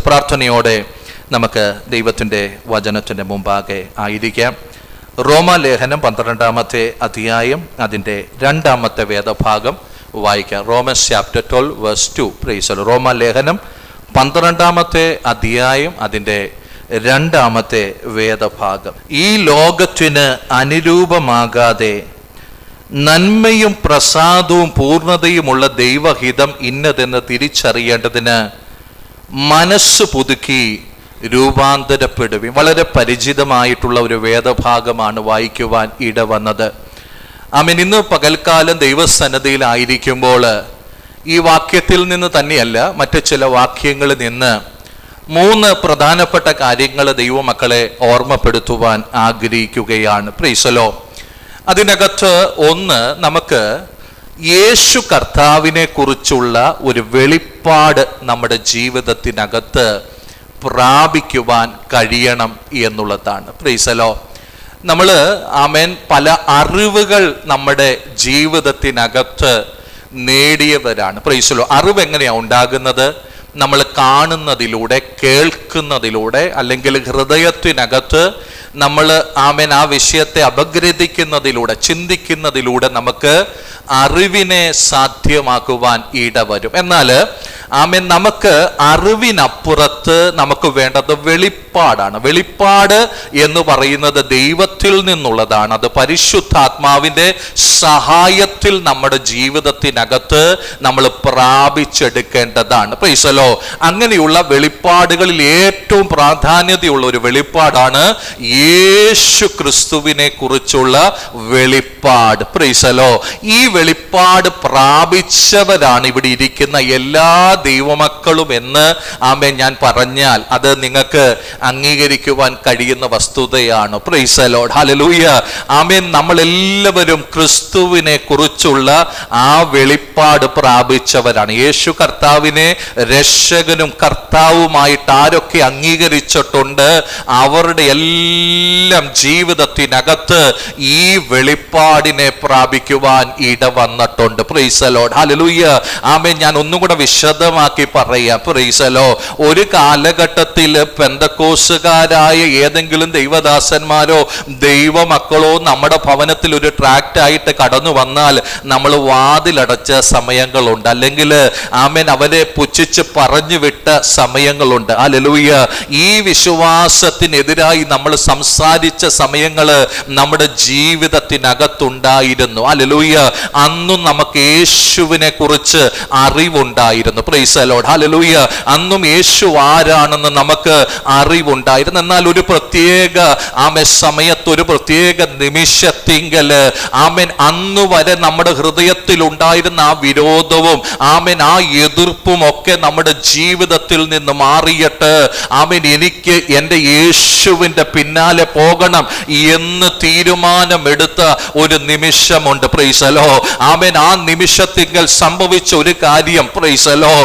പ്രാർത്ഥനയോടെ നമുക്ക് ദൈവത്തിൻ്റെ വചനത്തിൻ്റെ മുമ്പാകെ ആയിരിക്കാം. റോമാലേഖനം 12-ാമത്തെ അധ്യായം അതിൻ്റെ 2-ാമത്തെ വേദഭാഗം വായിക്കാം. Romans chapter 12 verse 2. പ്രൈസ്. റോമാലേഖനം 12-ാമത്തെ അധ്യായം അതിൻ്റെ 2-ാമത്തെ വേദഭാഗം. ഈ ലോകത്തിന് അനുരൂപമാകാതെ നന്മയും പ്രസാദവും പൂർണ്ണതയുമുള്ള ദൈവഹിതം ഇന്നതെന്ന് തിരിച്ചറിയേണ്ടതിന് മനസ്സ് പുതുക്കി രൂപാന്തരപ്പെടുകയും. വളരെ പരിചിതമായിട്ടുള്ള ഒരു വേദഭാഗമാണ് വായിക്കുവാൻ ഇടവന്നത്. ആമേൻ. ഇന്ന് പകൽക്കാലം ദൈവസന്നിധിയിലായിരിക്കുമ്പോൾ ഈ വാക്യത്തിൽ നിന്ന് തന്നെയല്ല, മറ്റു ചില വാക്യങ്ങളിൽ നിന്ന് 3 പ്രധാനപ്പെട്ട കാര്യങ്ങൾ ദൈവമക്കളെ ഓർമ്മപ്പെടുത്തുവാൻ ആഗ്രഹിക്കുകയാണ്. പ്രൈസലോ. അതിനകത്ത് ഒന്ന്, നമുക്ക് യേശു കർത്താവിനെ കുറിച്ചുള്ള ഒരു വെളിപ്പാട് നമ്മുടെ ജീവിതത്തിനകത്ത് പ്രാപിക്കുവാൻ കഴിയണം എന്നുള്ളതാണ്. പ്രൈസലോ. നമ്മൾ പല അറിവുകൾ നമ്മുടെ ജീവിതത്തിനകത്ത് നേടിയവരാണ്. പ്രൈസലോ. അറിവ് എങ്ങനെയാണ് ഉണ്ടാകുന്നത്? നമ്മൾ കാണുന്നതിലൂടെ, കേൾക്കുന്നതിലൂടെ, അല്ലെങ്കിൽ ഹൃദയത്തിനകത്ത് നമ്മൾ ആ വിഷയത്തെ അപഗ്രഥിക്കുന്നതിലൂടെ, ചിന്തിക്കുന്നതിലൂടെ നമുക്ക് അറിവിനെ സാധ്യമാക്കുവാൻ ഇടവരും. എന്നാൽ നമുക്ക് അറിവിനപ്പുറത്ത് നമുക്ക് വേണ്ടത് വെളിപ്പാടാണ്. വെളിപ്പാട് എന്ന് പറയുന്നത് ദൈവത്തിൽ നിന്നുള്ളതാണ്. അത് പരിശുദ്ധാത്മാവിൻ്റെ സഹായത്തിൽ നമ്മുടെ ജീവിതത്തിനകത്ത് നമ്മൾ പ്രാപിച്ചെടുക്കേണ്ടതാണ്. പ്രൈസലോ. അങ്ങനെയുള്ള വെളിപ്പാടുകളിൽ ഏറ്റവും പ്രാധാന്യതയുള്ള ഒരു വെളിപ്പാടാണ് യേശു ക്രിസ്തുവിനെ കുറിച്ചുള്ള വെളിപ്പാട്. പ്രൈസലോ. ഈ വെളിപ്പാട് പ്രാപിച്ചവരാണ് ഇവിടെ ഇരിക്കുന്ന എല്ലാ ദൈവമക്കളും എന്ന് ഞാൻ പറഞ്ഞാൽ അത് നിങ്ങൾക്ക് അംഗീകരിക്കുവാൻ കഴിയുന്ന വസ്തുതയാണ്. Praise lord. ഹല്ലേലൂയ. നമ്മളെല്ലാവരും ക്രിസ്തുവിനെ കുറിച്ചുള്ള ആ വെളിപ്പാട് പ്രാപിച്ചവരാണ്. യേശു കർത്താവിനെ രക്ഷകനും കർത്താവുമായിട്ട് ആരൊക്കെ അംഗീകരിച്ചിട്ടുണ്ട്, അവരുടെ എല്ലാം ജീവിതത്തിനകത്ത് ഈ വെളിപ്പാടിനെ പ്രാപിക്കുവാൻ ഇടവന്നിട്ടുണ്ട്. Price lord. ഹല്ലേലൂയ. ഞാൻ ഒന്നും കൂടെ വിശദമാക്കി പറയാം. പ്രൈസലോ. ഒരു കാലഘട്ടത്തിൽ പെന്തക്കോസുകാരായ ഏതെങ്കിലും ദൈവദാസന്മാരോ ദൈവമക്കളോ നമ്മുടെ ഭവനത്തിൽ ഒരു ട്രാക്റ്റ് ആയിട്ട് കടന്നു വന്നാൽ നമ്മൾ വാതിലടച്ച സമയങ്ങളുണ്ട്, അല്ലെങ്കിൽ അവരെ പുച്ഛിച്ച് പറഞ്ഞു വിട്ട സമയങ്ങളുണ്ട്. ഹല്ലേലൂയ. ഈ വിശ്വാസത്തിനെതിരായി നമ്മൾ സംസാരിച്ച സമയങ്ങൾ നമ്മുടെ ജീവിതത്തിനകത്തുണ്ടായിരുന്നു. ഹല്ലേലൂയ. അന്നും നമുക്ക് യേശുവിനെ കുറിച്ച് അറിവുണ്ടായിരുന്നു. Price lord. ഹല്ലേലൂയ. അന്നും യേശു ആരാണെന്ന് നമുക്ക് അറിവുണ്ടായിരുന്നു. എന്നാൽ ഒരു പ്രത്യേക സമയത്ത്, ഒരു പ്രത്യേക നിമിഷത്തിങ്കൽ അന്ന് വരെ നമ്മുടെ ഹൃദയത്തിൽ ഉണ്ടായിരുന്ന ആ വിരോധവും ആ എതിർപ്പും ഒക്കെ നമ്മുടെ ജീവിതത്തിൽ നിന്ന് മാറിയിട്ട് എനിക്ക് എൻ്റെ യേശുവിൻ്റെ പിന്നാലെ പോകണം എന്ന് തീരുമാനമെടുത്ത ഒരു നിമിഷമുണ്ട്. പ്രൈസലോ. ആ നിമിഷത്തിങ്കൽ സംഭവിച്ച ഒരു കാര്യം, പ്രൈസലോ,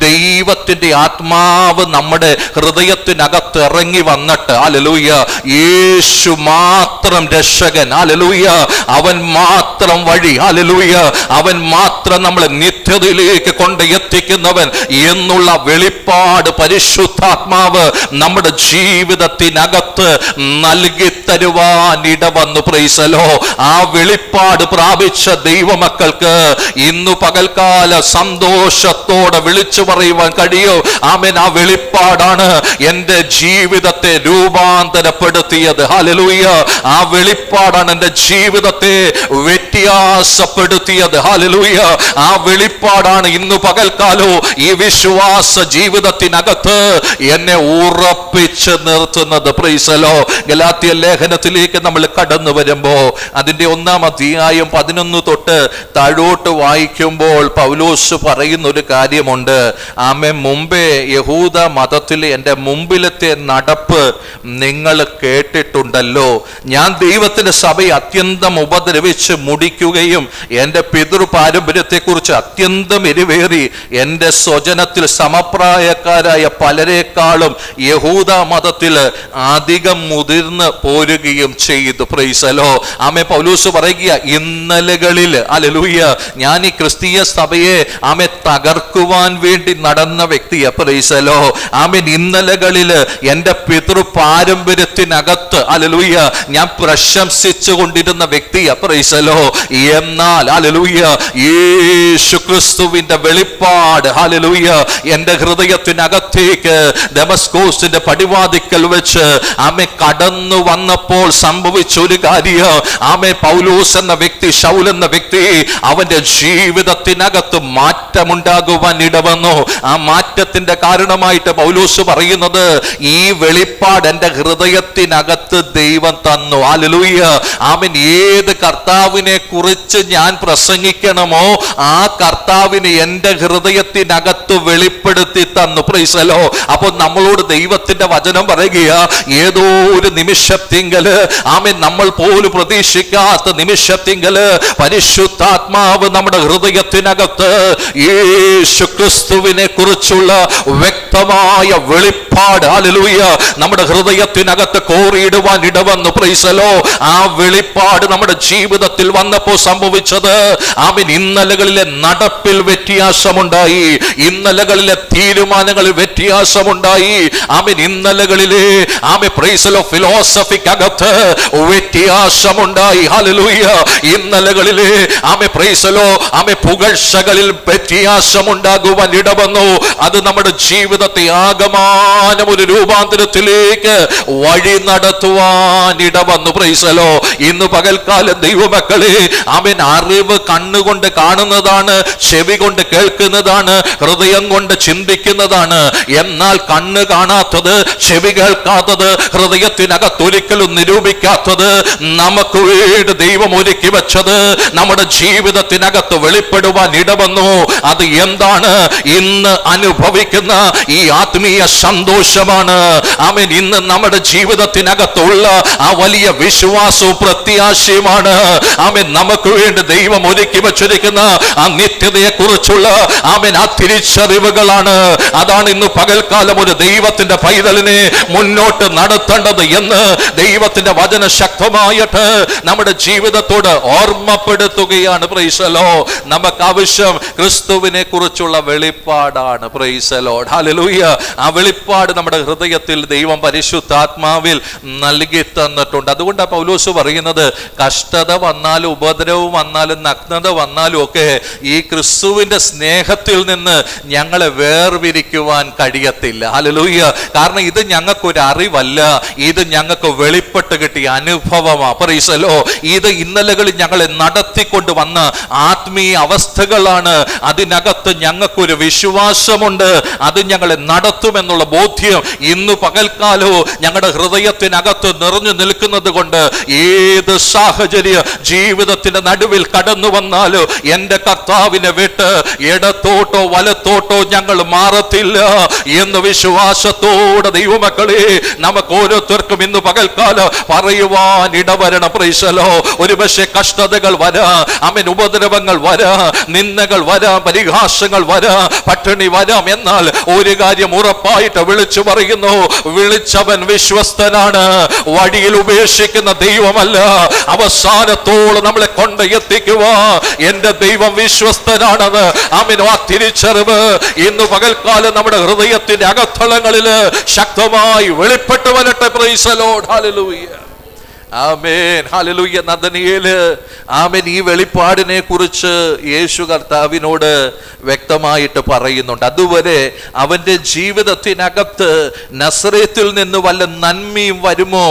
ദൈവത്തിന്റെ ആത്മാവ് നമ്മുടെ ഹൃദയത്തിനകത്ത് ഇറങ്ങി വന്നിട്ട്, ഹല്ലേലൂയ, യേശു മാത്രം രക്ഷകൻ, ഹല്ലേലൂയ, അവൻ മാത്രം വഴി, ഹല്ലേലൂയ, അവൻ മാത്രം നമ്മളെ നിത്യതയിലേക്ക് കൊണ്ട് എത്തിക്കുന്നവൻ എന്നുള്ള വെളിപ്പാട് പരിശുദ്ധാത്മാവ് നമ്മുടെ ജീവിതത്തിനകത്ത് നൽകി തരുവാൻ ഇടവന്നു. പ്രൈസലോ. ആ വെളിപ്പാട് പ്രാപിച്ച ദൈവമക്കൾക്ക് ഇന്നു പകൽക്കാല സന്തോഷത്തോടെ വിളിച്ചു പറയുവാൻ കഴിയോ? ആ വെളിപ്പാടാണ് എൻ്റെ ജീവിതത്തെ രൂപാന്തരപ്പെടുത്തിയത്. ഹല്ലേലൂയ. ആ വെളിപ്പാടാണ് എൻ്റെ ജീവിതത്തെ വ്യത്യാസപ്പെടുത്തിയത്. ഹല്ലേലൂയ. ആ വെളിപ്പാടാണ് ഇന്നു പകൽക്കാലോ ഈ വിശ്വാസ ജീവിതത്തിനകത്ത് എന്നെ ഉറപ്പിച്ച് നിർത്തുന്നത്. പ്രൈസലോ. ഗലാത്യ ലേഖനത്തിലേക്ക് നമ്മൾ കടന്നു വരുമ്പോ അതിന്റെ 1-ാം അധ്യായം 11 തൊട്ട് താഴോട്ട് വായിക്കുമ്പോൾ പൗലോസ് പറയുന്ന ഒരു കാര്യമുണ്ട്. മുമ്പേ യഹൂദ മതത്തിലെ എൻ്റെ മുമ്പിലത്തെ നടപ്പ് നിങ്ങൾ കേട്ടിട്ടുണ്ടല്ലോ. ഞാൻ ദൈവത്തിന്റെ സഭയെ അത്യന്തം ഉപദ്രവിച്ച് മുടിക്കുക വെളിപ്പെടുത്തുകയും എൻ്റെ പിതൃ പാരമ്പര്യത്തെക്കുറിച്ച് അത്യന്തം എരിവേറി എൻ്റെ സ്വജനത്തിൽ സമപ്രായക്കാരായ പലരെക്കാളും യഹൂദ മതത്തിൽ അധികം മുതിർന്ന് പോരുകയും ചെയ്തു. Praise the Lord. ആമേൻ. പൗലോസ് പറയുക, ഇന്നലകളിൽ ഹല്ലേലൂയ ഞാൻ ഈ ക്രിസ്തീയ സഭയെ തകർക്കുവാൻ വേണ്ടി നടന്ന വ്യക്തിയാ. Praise the Lord. ആമേൻ. ഇന്നലകളിൽ എൻ്റെ പിതൃ പാരമ്പര്യത്തിനകത്ത് ഹല്ലേലൂയ ഞാൻ പ്രശംസിച്ചു കൊണ്ടിരുന്ന വ്യക്തിയാ. Praise the Lord. എന്നാൽ ഹല്ലേലൂയ യേശു ക്രിസ്തുവിന്റെ വെളിപ്പാട് ഹല്ലേലൂയ എൻ്റെ ഹൃദയത്തിനകത്തേക്ക് ദമസ്കോസിന്റെ പടിവാതിക്കൽ വെച്ച് കടന്നു വന്നപ്പോൾ സംഭവിച്ച ഒരു കാര്യം, പൗലോസ് എന്ന വ്യക്തി, ശൗൽ എന്ന വ്യക്തി, അവന്റെ ജീവിതത്തിനകത്ത് മാറ്റമുണ്ടാകുവാൻ ഇടവന്നു. ആ മാറ്റത്തിന്റെ കാരണമായിട്ട് പൗലോസ് പറയുന്നത്, ഈ വെളിപ്പാട് എൻ്റെ ഹൃദയത്തിനകത്ത് ദൈവം തന്നു. ഹല്ലേലൂയ. ആമേൻ. ഏത് കർത്താവിനെ കുറിച്ച് ഞാൻ പ്രസംഗിക്കണമോ ആ കർത്താവിനെ എൻ്റെ ഹൃദയത്തിനകത്ത് വെളിപ്പെടുത്തി തന്നു. Price the Lord. അപ്പോൾ നമ്മളോട് ദൈവത്തിന്റെ വചനം പറയുക, ഏതോ ഒരു നിമിഷത്തിങ്കല് നമ്മൾ പോലും പ്രതീക്ഷിക്കാത്ത നിമിഷത്തിങ്കല് പരിശുദ്ധാത്മാവ് നമ്മുടെ ഹൃദയത്തിനകത്ത് യേശു ക്രിസ്തുവിനെ കുറിച്ചുള്ള വ്യക്തമായ വെളിപ്പാട് ഹല്ലേലൂയ നമ്മുടെ ഹൃദയത്തിനകത്ത് കോറിയിടുവാൻ ഇടവന്നു. Praise the Lord. ആ വെളിപ്പാട് നമ്മുടെ ജീവിതത്തിൽ വന്നപ്പോൾ സംഭവിച്ചത്, ഇന്നലകളിലെ നടപ്പിൽ വ്യത്യാസമുണ്ടായി, ഇന്നലകളിലെ തീരുമാനങ്ങളിൽ വ്യത്യാസമുണ്ടായി, ഇന്നലകളിലെ പ്രൈസ് ദി ലോർഡ് ഫിലോസഫിക്കകത്ത് വ്യത്യാസമുണ്ടായി. ഹല്ലേലൂയ. ഇന്നലകളിലെ പ്രൈസ് ദി ലോർഡ് പുകഴ്ചകളിൽ വ്യത്യാസമുണ്ടാകുവാൻ ഇടവന്നു. അത് നമ്മുടെ ജീവിതത്തെ ആകമാനം ഒരു രൂപാന്തരത്തിലേക്ക് വഴി നടത്തുവാൻ ഇടവന്നു. Praise the Lord. ഇന്ന് പകൽക്കാലം ദൈവമക്കളെ അറിവ് കണ്ണുകൊണ്ട് കാണുന്നതാണ്, ചെവി കൊണ്ട് കേൾക്കുന്നതാണ്, ഹൃദയം കൊണ്ട് ചിന്തിക്കുന്നതാണ്. എന്നാൽ കണ്ണ് കാണാത്തത്, ചെവി കേൾക്കാത്തത്, ഹൃദയത്തിനകത്ത് ഒരിക്കലും നിരൂപിക്കാത്തത്, നമുക്ക് വേണ്ടി ദൈവം ഒരുക്കി വെച്ചത് നമ്മുടെ ജീവിതത്തിനകത്ത് വെളിപ്പെടുവാൻ ഇടവന്നു. അത് എന്താണ്? ഇന്ന് അനുഭവിക്കുന്ന ഈ ആത്മീയ സന്തോഷമാണ്. ആമേൻ. ഇന്ന് നമ്മുടെ ജീവിതത്തിനകത്തുള്ള ആ വലിയ വിശ്വാസവും പ്രത്യാശയുമാണ്. ആമേൻ. നമുക്ക് വേണ്ടി ദൈവം ഒരുക്കി വെച്ചിരിക്കുന്ന ആ നിത്യതയെ കുറിച്ചുള്ള ആ തിരിച്ചറിവുകളാണ്. അതാണ് ഇന്ന് പകൽക്കാലം ഒരു ദൈവത്തിന്റെ പൈതലിനെ മുന്നോട്ട് നടത്തേണ്ടത് എന്ന് ദൈവത്തിന്റെ വചന ശക്തമായിട്ട് നമ്മുടെ ജീവിതത്തോട് ഓർമ്മപ്പെടുത്തുകയാണ്. Praise the Lord. നമുക്ക് ആവശ്യം ക്രിസ്തുവിനെ കുറിച്ചുള്ള വെളിപ്പാടാണ്. Praise the Lord. ഹല്ലേലൂയ. ആ വെളിപ്പാട് നമ്മുടെ ഹൃദയത്തിൽ ദൈവം പരിശുദ്ധാത്മാവിൽ നൽകി തന്നിട്ടുണ്ട്. അതുകൊണ്ടാണ് പൗലോസ് പറയുന്നത്, കഷ്ടത വന്നാലും ഉപദ്രവം വന്നാലും നഗ്നത വന്നാലും ഒക്കെ ഈ ക്രിസ്തുവിന്റെ സ്നേഹത്തിൽ നിന്ന് ഞങ്ങളെ വേർപിരിക്കുവാൻ കഴിയത്തില്ല. ഹല്ലേലൂയ. കാരണം ഇത് ഞങ്ങൾക്കൊരു അറിവല്ല, ഇത് ഞങ്ങൾക്ക് വെളിപ്പെട്ട് കിട്ടിയ അനുഭവമാണ്. Price the Lord. ഇത് ഇന്നലകളിൽ ഞങ്ങളെ നടത്തിക്കൊണ്ട് വന്ന ആത്മീയ അവസ്ഥകളാണ്. അതിനകത്ത് ഞങ്ങൾക്കൊരു വിശ്വാസമുണ്ട്, അത് ഞങ്ങളെ നടത്തുമെന്നുള്ള ബോധ്യം ഇന്ന് പകൽക്കാലവും ഞങ്ങളുടെ ഹൃദയത്തിനകത്ത് നിറഞ്ഞു നിൽക്കുന്നത് കൊണ്ട് ഏത് സാഹചര്യ ജീവിതത്തിന്റെ നടുവിൽ കടന്നു വന്നാലോ എൻ്റെ കർത്താവിനെ വിട്ട് ഇടത്തോട്ടോ വലത്തോട്ടോ ഞങ്ങൾ മാറത്തില്ല എന്ന് വിശ്വാസത്തോടെ ദൈവമക്കളെ നമുക്ക് ഓരോരുത്തർക്കും ഇന്ന് പകൽക്കാലം പറയുവാൻ ഇടവരണം. Praise the Lord. ഒരു പക്ഷേ കഷ്ടതകൾ വരാം, ഉപദ്രവങ്ങൾ വരാം, നിന്ദകൾ വരാം, പരിഹാസങ്ങൾ വരാം, പട്ടിണി വരാം. എന്നാൽ ഒരു കാര്യം ഉറപ്പായിട്ട് വിളിച്ചു പറയുന്നു, വിളിച്ചവൻ വിശ്വസ്തനാണ്, വഴിയിൽ ഉപേക്ഷിക്കുന്ന ദൈവമല്ല, അവസാനത്തോളം നമ്മളെ കൊണ്ട് എത്തിക്കുക എന്റെ ദൈവം വിശ്വസ്തനാണെന്ന് ആ തിരിച്ചറിവ് ഇന്ന് പകൽക്കാലം നമ്മുടെ ഹൃദയത്തിന്റെ അകത്തളങ്ങളിൽ ശക്തമായി വെളിപ്പെട്ടു വരട്ടെ. Praise the Lord. ഹല്ലേലൂയ. ആമേൻ. ഹല്ലേലൂയ. നദനിയേല് ആമേൻ ഈ വെളിപ്പാടിനെ കുറിച്ച് യേശു കർത്താവിനോട് വ്യക്തമായിട്ട് പറയുന്നുണ്ട്. അതുവരെ അവന്റെ ജീവിതത്തിനകത്ത് നസറേത്തിൽ നിന്ന് വല്ല നന്മയും വരുമോ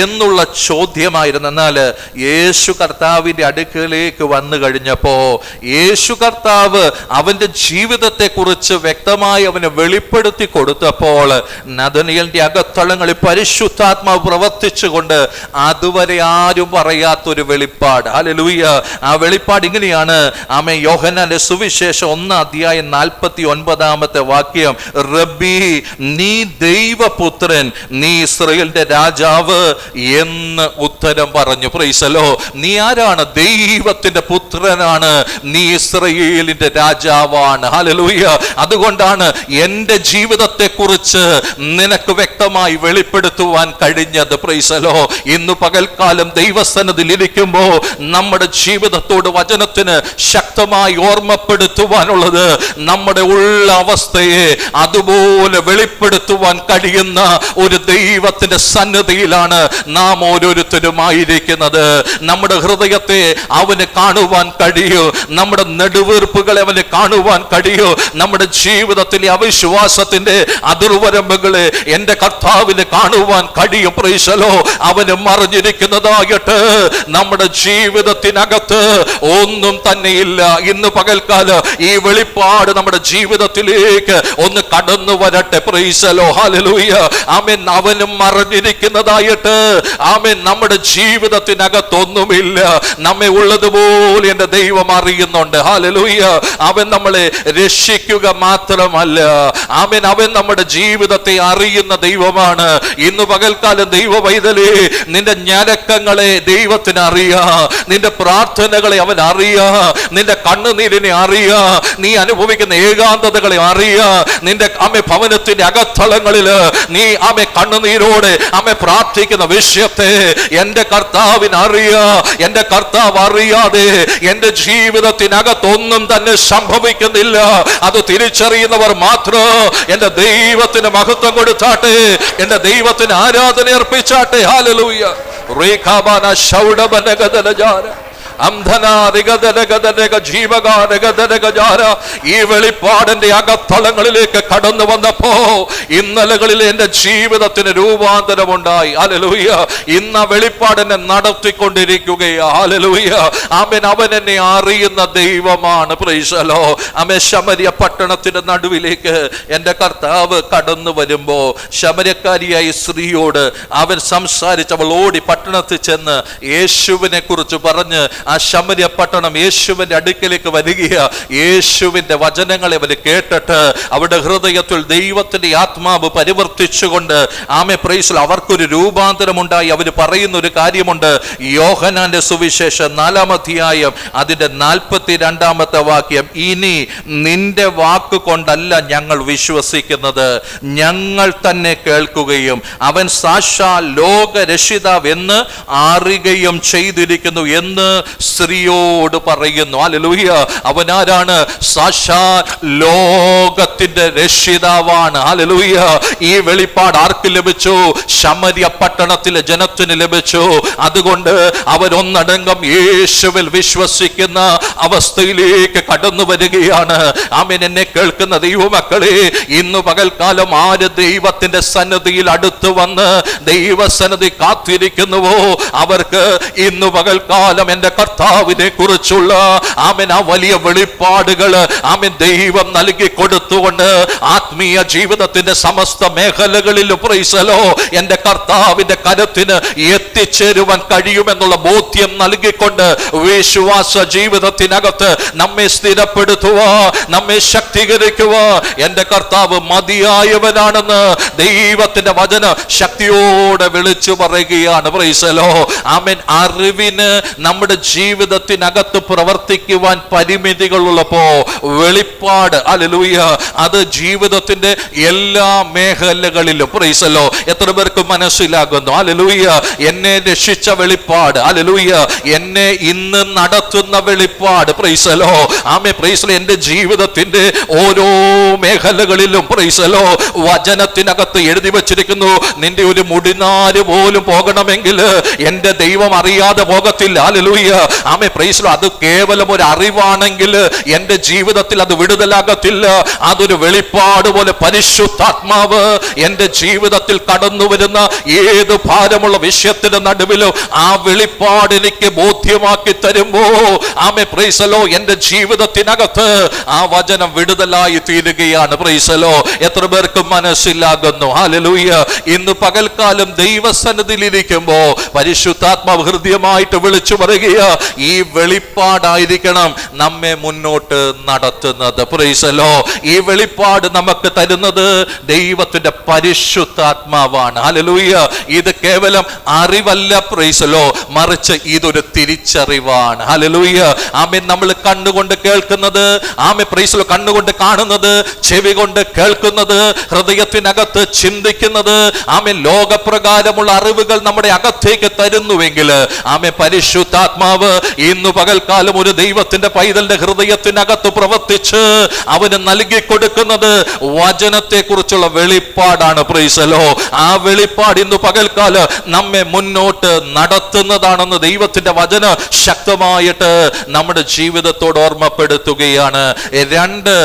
എന്നുള്ള ചോദ്യമായിരുന്നു. എന്നാൽ യേശു കർത്താവിന്റെ അടുക്കലേക്ക് വന്നു കഴിഞ്ഞപ്പോ യേശു കർത്താവ് അവന്റെ ജീവിതത്തെ കുറിച്ച് വ്യക്തമായി അവന് വെളിപ്പെടുത്തി കൊടുത്തപ്പോൾ നദനിയേലിന്റെ അകത്തളങ്ങളിൽ പരിശുദ്ധാത്മാവ് പ്രവർത്തിച്ചുകൊണ്ട് അതുവരെ ആരും പറയാത്തൊരു വെളിപ്പാട്. ഹല്ലേലൂയ. ആ വെളിപ്പാട് ഇങ്ങനെയാണ്. ആമേൻ. യോഹന്നാന്റെ സുവിശേഷം 1:49 വാക്യം, റബ്ബി നീ ദൈവപുത്രൻ, നീ ഇസ്രായേലിന്റെ രാജാവ് എന്ന് ഉത്തരം പറഞ്ഞു. Price the Lord. നീ ആരാണ്? ദൈവത്തിന്റെ പുത്രനാണ്, നീ ഇസ്രായേലിന്റെ രാജാവാണ്. ഹല്ലേലൂയ. അതുകൊണ്ടാണ് എൻ്റെ ജീവിതത്തെ കുറിച്ച് നിനക്ക് വ്യക്തമായി വെളിപ്പെടുത്തുവാൻ കഴിഞ്ഞത്. Price the Lord. ഇന്ന് പകൽക്കാലം ദൈവസന്നിധിയിൽ ഇരിക്കുമ്പോൾ നമ്മുടെ ജീവിതത്തോട് വചനത്തിന് ശക്തമായി ഓർമ്മപ്പെടുത്തുവാനുള്ളത്, നമ്മുടെ ഉള്ള അവസ്ഥയെ അതുപോലെ വെളിപ്പെടുത്തുവാൻ കഴിയുന്ന ഒരു ദൈവത്തിന്റെ സന്നിധിയിലാണ് നാം ഓരോരുത്തരുമായിരിക്കുന്നത്. നമ്മുടെ ഹൃദയത്തെ അവന് കാണുവാൻ കഴിയൂ, നമ്മുടെ നെടുവീർപ്പുകളെ അവന് കാണുവാൻ കഴിയൂ, നമ്മുടെ ജീവിതത്തിലെ അവിശ്വാസത്തിന്റെ അതിർവരമ്പുകളെ എൻ്റെ കർത്താവിന് കാണുവാൻ കഴിയും. Price the Lord. അവന് മറിഞ്ഞിരിക്കുന്നതായിട്ട് നമ്മുടെ ജീവിതത്തിനകത്ത് ഒന്നും തന്നെയില്ല. ഇന്ന് പകൽക്കാലം ഈ വെളിപ്പാട് നമ്മുടെ ജീവിതത്തിലേക്ക് ഒന്ന് കടന്നു വരട്ടെ. Praise the Lord. ഹല്ലേലൂയ. ആമേൻ. അവനും മറിഞ്ഞിരിക്കുന്നതായിട്ട് ആമേൻ നമ്മുടെ ജീവിതത്തിനകത്തൊന്നുമില്ല. നമ്മെ ഉള്ളതുപോലെ എൻ്റെ ദൈവം അറിയുന്നുണ്ട്. ഹല്ലേലൂയ. അവൻ നമ്മളെ രക്ഷിക്കുക മാത്രമല്ല, ആമേൻ, അവൻ നമ്മുടെ ജീവിതത്തെ അറിയുന്ന ദൈവമാണ്. ഇന്ന് പകൽക്കാലം ദൈവ പൈതലേ, നിന്റെ ഞരക്കങ്ങളെ ദൈവത്തിന് അറിയാം, നിന്റെ പ്രാർത്ഥനകളെ അവൻ അറിയാം, നിന്റെ കണ്ണുനീരിനെ അറിയാം, നീ അനുഭവിക്കുന്ന ഏകാന്തതകളെ അറിയാം, നിന്റെ ഭവനത്തിന്റെ അകത്തളങ്ങളിൽ നീ കണ്ണുനീരോടെ പ്രാർത്ഥിക്കുന്ന വിഷയത്തെ എൻ്റെ കർത്താവിന് അറിയാം. എൻ്റെ കർത്താവ് അറിയാതെ എൻ്റെ ജീവിതത്തിനകത്തൊന്നും തന്നെ സംഭവിക്കുന്നില്ല. അത് തിരിച്ചറിയുന്നവർ മാത്രം എൻ്റെ ദൈവത്തിന് മഹത്വം കൊടുത്താട്ടെ, എൻ്റെ ദൈവത്തിന് ആരാധന അർപ്പിച്ചാട്ടെ. ഹല്ലേലൂയ. റേഖാബാന ശൗഡബനഗദലജാര ഈ വെളിപ്പാടിന്റെ അകത്തളങ്ങളിലേക്ക് കടന്നു വന്നപ്പോ ഇന്നലകളിൽ എന്റെ ജീവിതത്തിന് രൂപാന്തരമുണ്ടായി. ഹല്ലേലൂയ. ഇന്ന് വെളിപ്പാടിനെ നടത്തിക്കൊണ്ടിരിക്കുകയാ. ഹല്ലേലൂയ. ആമേൻ. അവൻ എന്നെ അറിയുന്ന ദൈവമാണ്. Praise the Lord. ആമേൻ. ശമരിയ പട്ടണത്തിന്റെ നടുവിലേക്ക് എന്റെ കർത്താവ് കടന്നു വരുമ്പോ ശമര്യക്കാരിയായ സ്ത്രീയോട് അവൻ സംസാരിച്ച് അവൾ ഓടി പട്ടണത്തിൽ ചെന്ന് യേശുവിനെ കുറിച്ച് പറഞ്ഞ് ആ ശമര്യ പട്ടണം യേശുവിന്റെ അടുക്കലേക്ക് വരികയാ. യേശുവിന്റെ വചനങ്ങളെ അവര് കേട്ടിട്ട് അവരുടെ ഹൃദയത്തിൽ ദൈവത്തിന്റെ ആത്മാവ് പരിവർത്തിച്ചുകൊണ്ട് ആമേ പ്രൈസ് അവർക്കൊരു രൂപാന്തരമുണ്ടായി. അവർ പറയുന്ന ഒരു കാര്യമുണ്ട്. യോഹന്നാന്റെ സുവിശേഷം 4-ാം അധ്യായം അതിന്റെ 42-ാമത്തെ വാക്യം, ഇനി നിന്റെ വാക്ക് കൊണ്ടല്ല ഞങ്ങൾ വിശ്വസിക്കുന്നത്, ഞങ്ങൾ തന്നെ കേൾക്കുകയും അവൻ സാക്ഷാൽ ലോകരക്ഷിതാവ് എന്ന് അറിയുകയും ചെയ്തിരിക്കുന്നു എന്ന് സ്ത്രീയോട് പറയുന്നു. ഹല്ലേലൂയ. അവനാരാണ്? സാക്ഷാൽ ലോകത്തിന്റെ രക്ഷിതാവാണ്. ഹല്ലേലൂയ. ഈ വെളിപ്പാട് ആർക്ക് ലഭിച്ചു? ശമര്യ പട്ടണത്തിലെ ജനത്തിന് ലഭിച്ചു. അതുകൊണ്ട് അവരൊന്നടങ്കം യേശുവിൽ വിശ്വസിക്കുന്ന അവസ്ഥയിലേക്ക് കടന്നു വരികയാണ്. ആമേൻ. എന്നെ കേൾക്കുന്ന ദൈവമക്കളെ, ഇന്ന് പകൽക്കാലം ആര് ദൈവത്തിന്റെ സന്നിധിയിൽ അടുത്ത് വന്ന് ദൈവസന്നിധി കാത്തിരിക്കുന്നുവോ അവർക്ക് ഇന്ന് പകൽക്കാലം എൻ്റെ കർത്താവിനെ കുറിച്ചുള്ള ആമേൻ ആ വലിയ വെളിപ്പാടുകൾ ആമേൻ ദൈവം നൽകി കൊടുത്തുകൊണ്ട് ആത്മീയ ജീവിതത്തിന്റെ സമസ്ത മേഖലകളിലും പ്രൈസ് ദി ലോർഡ് എൻ്റെ കർത്താവിന്റെ കരത്തിന് എത്തിച്ചേരുവാൻ കഴിയുമെന്നുള്ള ബോധ്യം നൽകിക്കൊണ്ട് വിശ്വാസ ജീവിതത്തിനകത്ത് നമ്മെ സ്ഥിരപ്പെടുത്തുക, നമ്മെ ശക്തീകരിക്കുക. എൻ്റെ കർത്താവ് മതിയായവനാണെന്ന് ദൈവത്തിന്റെ വചന ശക്തിയോടെ വിളിച്ചു പറയുകയാണ്. Praise the Lord. ആമേൻ. അറിവിന് നമ്മുടെ ജീവിതത്തിനകത്ത് പ്രവർത്തിക്കുവാൻ പരിമിതികളുള്ളപ്പോ വെളിപ്പാട് ഹല്ലേലൂയ അത് ജീവിതത്തിന്റെ എല്ലാ മേഖലകളിലും പ്രൈസ് ദി ലോർഡ് എത്ര പേർക്ക് മനസ്സിലാകുന്നു? ഹല്ലേലൂയ. എന്നെ രക്ഷിച്ച വെളിപ്പാട്, ഹല്ലേലൂയ, എന്നെ ഇന്ന് നടത്തുന്ന വെളിപ്പാട്, price the Lord. Amen. Praise the Lord. എൻ്റെ ജീവിതത്തിന്റെ ഓരോ മേഖലകളിലും പ്രൈസ് ദി ലോർഡ് വചനത്തിനകത്ത് എഴുതി വച്ചിരിക്കുന്നു. നിന്റെ ഒരു മുടിനാര് പോലും പോകണമെങ്കിൽ എൻ്റെ ദൈവം അറിയാതെ പോകത്തില്ല. ഹല്ലേലൂയ. ആമേ പ്രൈസ് ലോർഡ്. അത് കേവലം ഒരു അറിവാണെങ്കിൽ എന്റെ ജീവിതത്തിൽ അത് വിടുതലാകത്തില്ല. അതൊരു വെളിപ്പാട് പോലെ പരിശുദ്ധാത്മാവ് എന്റെ ജീവിതത്തിൽ കടന്നു വരുന്ന ഏത് ഭാരമുള്ള വിഷയത്തിന്റെ നടുവിലും ആ വെളിപ്പാട് എനിക്ക് ബോധ്യമാക്കി തരുമ്പോ ആമേ പ്രൈസ് ലോർഡ് എന്റെ ജീവിതത്തിനകത്ത് ആ വചനം വിടുതലായി തീരുകയാണ്. Praise lord. എത്ര പേർക്ക് മനസ്സിലാകുന്നു? ഹല്ലേലൂയ. ഇന്ന് പകൽക്കാലം ദൈവസന്നിധിയിൽ ഇരിക്കുമ്പോ പരിശുദ്ധാത്മാവ് ഹൃദയമായിട്ട് വിളിച്ചു പറയുക, ഈ വെളിപ്പാടായിരിക്കണം നമ്മെ മുന്നോട്ട് നടത്തുന്നത്. Praise lord. ഈ വെളിപ്പാട് നമുക്ക് തരുന്നത് ദൈവത്തിന്റെ പരിശുദ്ധാത്മാവാണ്. ഹല്ലേലൂയ. ഇത് കേവലം അറിവല്ല പ്രൈസ് ലോർഡ്, മറിച്ച് ഇതൊരു തിരിച്ചറിവാണ്. ഹല്ലേലൂയ. ആമേൻ. നമ്മൾ കണ്ണുകൊണ്ട് കേൾക്കുന്നത്, ആമേൻ പ്രൈസ് ലോർഡ്, കണ്ണുകൊണ്ട് കാണുന്നത്, ചെവി കൊണ്ട് കേൾക്കുന്നത്, ഹൃദയത്തിനകത്ത് ചിന്തിക്കുന്നത്, ആമേൻ ലോകപ്രകാരമുള്ള അറിവുകൾ നമ്മുടെ അകത്തേക്ക് തരുന്നുവെങ്കിൽ ആമേൻ പരിശുദ്ധാത്മാവ് ഇന്ന് പകൽക്കാലം ഒരു ദൈവത്തിന്റെ പൈതലിന്റെ ഹൃദയത്തിനകത്ത് പ്രവർത്തിച്ച് അവന് നൽകി കൊടുക്കുന്നത് വചനത്തെ കുറിച്ചുള്ള വെളിപ്പാടാണ്. Price lord. ആ വെളിപ്പാട് ഇന്ന് പകൽക്കാലം നമ്മെ മുന്നോട്ട് നടത്തുന്നതാണെന്ന് ദൈവത്തിന്റെ വചനം ശക്തമായിട്ട് നമ്മുടെ ജീവിതത്തോട് ഓർമ്മപ്പെടുത്തുകയാണ്. രണ്ട്,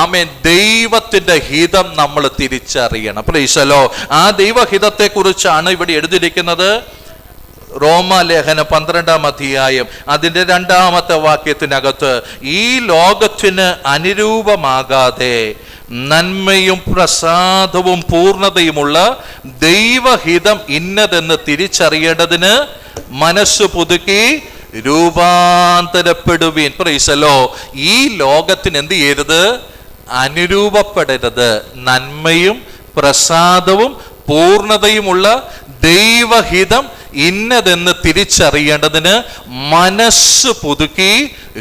ആമേൻ ദൈവത്തിന്റെ ഹിതം നമ്മൾ തിരിച്ചറിയണം. Praise lord. ആ ദൈവഹിതത്തെ കുറിച്ചാണ് ഇവിടെ എഴുതിയിരിക്കുന്നത്. റോമാലേഖനം 12-ാം അധ്യായം അതിന്റെ 2-ാമത്തെ വാക്യത്തിനകത്ത്, ഈ ലോകത്തിന് അനുരൂപമാകാതെ നന്മയും പ്രസാദവും പൂർണ്ണതയുമുള്ള ദൈവഹിതം ഇന്നതെന്ന് തിരിച്ചറിയേണ്ടതിന് മനസ്സ് പുതുക്കി രൂപാന്തരപ്പെടുവീൻ. Price lord. ഈ ലോകത്തിന് എന്ത് ചെയ്യരുത്? അനുരൂപപ്പെടരുത്. നന്മയും പ്രസാദവും പൂർണ്ണതയുമുള്ള ദൈവഹിതം ഇന്നതെന്ന് തിരിച്ചറിയേണ്ടതിന് മനസ്സ് പുതുക്കി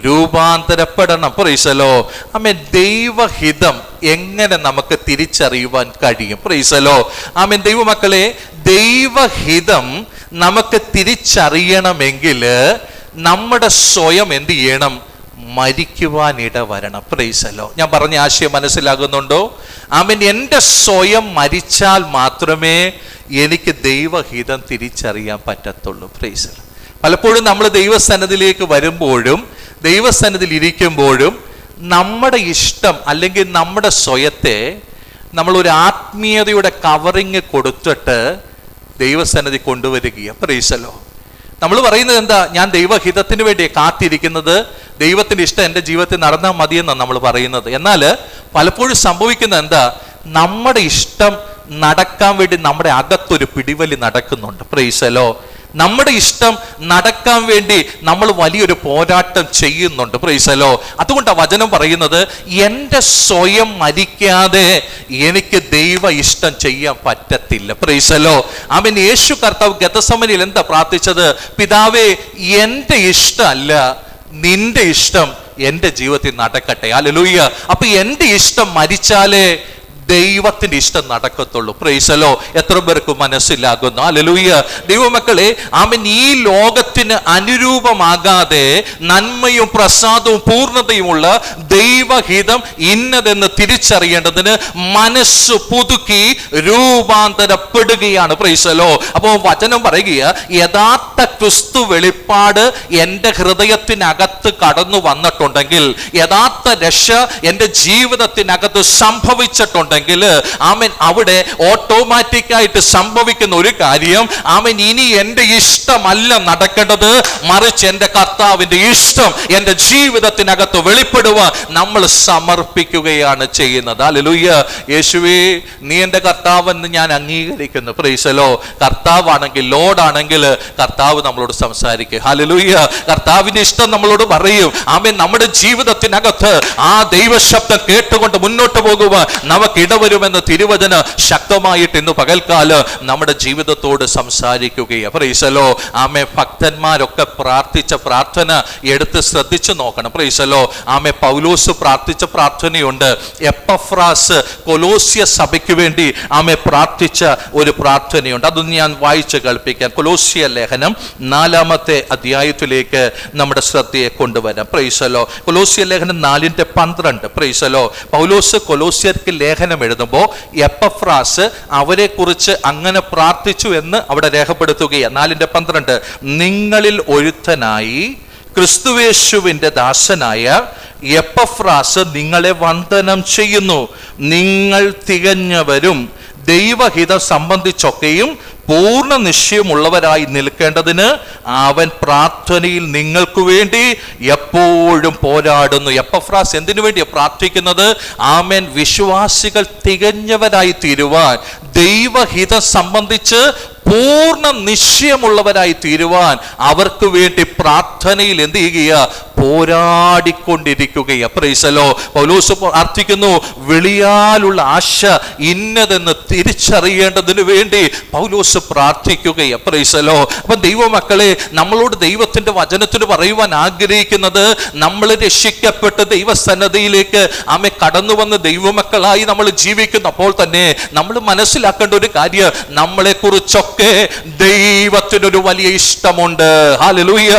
രൂപാന്തരപ്പെടണം. Price Lord. ആമേൻ. ദൈവഹിതം എങ്ങനെ നമുക്ക് തിരിച്ചറിയുവാൻ കഴിയും? Praise Lord. ആമേൻ. ദൈവമക്കളെ, ദൈവഹിതം നമുക്ക് തിരിച്ചറിയണമെങ്കിൽ നമ്മുടെ സ്വയം എന്ത് ചെയ്യണം? മരിക്കുവാൻ ഇടവരണം. Praise Lord. ഞാൻ പറഞ്ഞ ആശയം മനസ്സിലാകുന്നുണ്ടോ? ആമേൻ. എൻ്റെ സ്വയം മരിച്ചാൽ മാത്രമേ എനിക്ക് ദൈവഹിതം തിരിച്ചറിയാൻ പറ്റത്തുള്ളൂ. Praise lord. പലപ്പോഴും നമ്മൾ ദൈവസന്നിധിയിലേക്ക് വരുമ്പോഴും ദൈവസന്നിധിയിൽ ഇരിക്കുമ്പോഴും നമ്മുടെ ഇഷ്ടം അല്ലെങ്കിൽ നമ്മുടെ സ്വയത്തെ നമ്മളൊരു ആത്മീയതയുടെ കവറിങ് കൊടുത്തിട്ട് ദൈവസന്നിധി കൊണ്ടുവരികയാണ്. Praise lord. നമ്മൾ പറയുന്നത് എന്താ? ഞാൻ ദൈവഹിതത്തിന് വേണ്ടി കാത്തിരിക്കുന്നത്, ദൈവത്തിന്റെ ഇഷ്ടം എൻ്റെ ജീവിതത്തിൽ നടന്നാൽ മതിയെന്നാണ് നമ്മൾ പറയുന്നത്. എന്നാൽ പലപ്പോഴും സംഭവിക്കുന്നത് എന്താ? നമ്മുടെ ഇഷ്ടം നടക്കാൻ വേണ്ടി നമ്മുടെ അകത്തൊരു പിടിവലി നടക്കുന്നുണ്ട്. Praise lord. നമ്മുടെ ഇഷ്ടം നടക്കാൻ വേണ്ടി നമ്മൾ വലിയൊരു പോരാട്ടം ചെയ്യുന്നുണ്ട്. Praise lord. അതുകൊണ്ടാണ് വചനം പറയുന്നത്, എൻ്റെ സ്വയം മരിക്കാതെ എനിക്ക് ദൈവ ഇഷ്ടം ചെയ്യാൻ പറ്റത്തില്ല. Price Lord. ആമേൻ. യേശു കർത്താവ് ഗെത്സമനിയിൽ എന്താ പ്രാർത്ഥിച്ചത്? പിതാവേ, എൻ്റെ ഇഷ്ടമല്ല, നിന്റെ ഇഷ്ടം എൻ്റെ ജീവിതത്തിൽ നടക്കട്ടെ. ഹല്ലേലൂയ. അപ്പൊ എൻ്റെ ഇഷ്ടം മരിച്ചാലേ ദൈവത്തിന്റെ ഇഷ്ടം നടക്കത്തുള്ളൂ. Price lord. എത്ര പേർക്ക് മനസ്സിലാകുന്നു? ഹല്ലേലൂയ. ദൈവമക്കളെ, ആമേൻ. ഈ ലോകത്തിന് അനുരൂപമാകാതെ നന്മയും പ്രസാദവും പൂർണ്ണതയുമുള്ള ദൈവഹിതം ഇന്നതെന്ന് തിരിച്ചറിയേണ്ടതിന് മനസ്സ് പുതുക്കി രൂപാന്തരപ്പെടുകയാണ്. Praise Lord. അപ്പോൾ വചനം പറയുക, യഥാർത്ഥ ക്രിസ്തു വെളിപ്പാട് എൻ്റെ ഹൃദയത്തിനകത്ത് കടന്നു വന്നിട്ടുണ്ടെങ്കിൽ, യഥാർത്ഥ രക്ഷ എൻ്റെ ജീവിതത്തിനകത്ത് സംഭവിച്ചിട്ടുണ്ടെങ്കിൽ, ആമേൻ, അവിടെ ഓട്ടോമാറ്റിക്കായിട്ട് സംഭവിക്കുന്ന ഒരു കാര്യം, ആമേൻ, ഇനി എൻ്റെ ഇഷ്ടമല്ല നടക്കേണ്ടത്, മറിച്ച് എൻ്റെ കർത്താവിൻ്റെ ഇഷ്ടം എൻ്റെ ജീവിതത്തിനകത്ത് വെളിപ്പെടുവാൻ നമ്മൾ സമർപ്പിക്കുകയാണ് ചെയ്യുന്നത്. ഹല്ലേലൂയ. യേശുവേ, നീ എൻ്റെ കർത്താവെന്ന് ഞാൻ അംഗീകരിക്കുന്നു. Praise Lord. കർത്താവാണെങ്കിൽ, ലോർഡാണെങ്കിൽ കർത്താവ് നമ്മളോട് സംസാരിക്കും. ഹല്ലേലൂയ. കർത്താവിൻ്റെ ഇഷ്ടം നമ്മളോട് പറയും. ആമേൻ. നമ്മുടെ ജീവിതത്തിനകത്ത് ആ ദൈവശബ്ദം കേട്ടുകൊണ്ട് മുന്നോട്ട് പോകുവാൻ നമുക്ക് ഇടവരുമെന്ന് തിരുവചന ശക്തമായിട്ട് ഇന്ന് പകൽക്കാലം നമ്മുടെ ജീവിതത്തോട് സംസാരിക്കുകയാണ്. Price Lord. ആമേൻ. ഭക്തന്മാരൊക്കെ പ്രാർത്ഥിച്ച പ്രാർത്ഥന എടുത്ത് ശ്രദ്ധിച്ചു നോക്കണം. Price Lord. ആമേൻ. പൗലോസ് പ്രാർത്ഥിച്ച പ്രാർത്ഥനയുണ്ട്. എപ്പഫ്രാസ് കൊലോസ്യ സഭയ്ക്ക് വേണ്ടി ആമേൻ പ്രാർത്ഥിച്ച ഒരു പ്രാർത്ഥനയുണ്ട്. അതൊന്ന് ഞാൻ വായിച്ച് കേൾപ്പിക്കാം. കൊലോസ്യ ലേഖനം 4-ാമത്തെ അധ്യായത്തിലേക്ക് നമ്മുടെ ശ്രദ്ധയെ കൊണ്ടുവരാം. Praise Lord. കൊലോസ്യ ലേഖനം 4:12. Praise Lord. പൗലോസ് കൊലോസ്യർക്ക് ലേഖനം എഴുതുമ്പോൾ എപ്പഫ്രാസ് അവരെ കുറിച്ച് അങ്ങനെ പ്രാർത്ഥിച്ചു എന്ന് അവിടെ രേഖപ്പെടുത്തുകയാണ്. 4:12. നിങ്ങളിൽ ഒരുത്തനായി ക്രിസ്തുയേശുവിന്റെ ദാസനായ എപ്പഫ്രാസ് നിങ്ങളെ വന്ദനം ചെയ്യുന്നു. നിങ്ങൾ തികഞ്ഞവരും ദൈവഹിതം സംബന്ധിച്ചൊക്കെയും പൂർണ്ണ നിശ്ചയമുള്ളവരായി നിൽക്കേണ്ടതിന് അവൻ പ്രാർത്ഥനയിൽ നിങ്ങൾക്ക് വേണ്ടി എപ്പോഴും പോരാടുന്നു. എപ്പഫ്രാസ് എന്തിനു വേണ്ടിയാണ് പ്രാർത്ഥിക്കുന്നത്? ആമേൻ, വിശ്വാസികൾ തികഞ്ഞവരായി തീരുവാൻ, ദൈവഹിതം സംബന്ധിച്ച് പൂർണ്ണ നിശ്ചയമുള്ളവരായി തീരുവാൻ അവർക്ക് വേണ്ടി പ്രാർത്ഥനയിൽ എന്ത് ചെയ്യുക? പോരാടിക്കൊണ്ടിരിക്കുകയാ. Praise the lord. പൗലോസ് പ്രാർത്ഥിക്കുന്നു, വെളിയാലുള്ള ആശ ഇന്നതെന്ന് തിരിച്ചറിയേണ്ടതിന് വേണ്ടി പൗലോസ് പ്രാർത്ഥിക്കുകയാ. Praise the lord. അപ്പൊ ദൈവമക്കളെ, നമ്മളോട് ദൈവത്തിന്റെ വചനത്തിന് പറയുവാൻ ആഗ്രഹിക്കുന്നത്, നമ്മൾ രക്ഷിക്കപ്പെട്ട് ദൈവസന്നദ്ധിയിലേക്ക് കടന്നു വന്ന് ദൈവമക്കളായി നമ്മൾ ജീവിക്കുന്നപ്പോൾ തന്നെ നമ്മൾ മനസ്സിലാക്കേണ്ട ഒരു കാര്യം, നമ്മളെ കുറിച്ചൊക്കെ ദൈവത്തിനൊരു വലിയ ഇഷ്ടമുണ്ട്. ഹല്ലേലൂയ.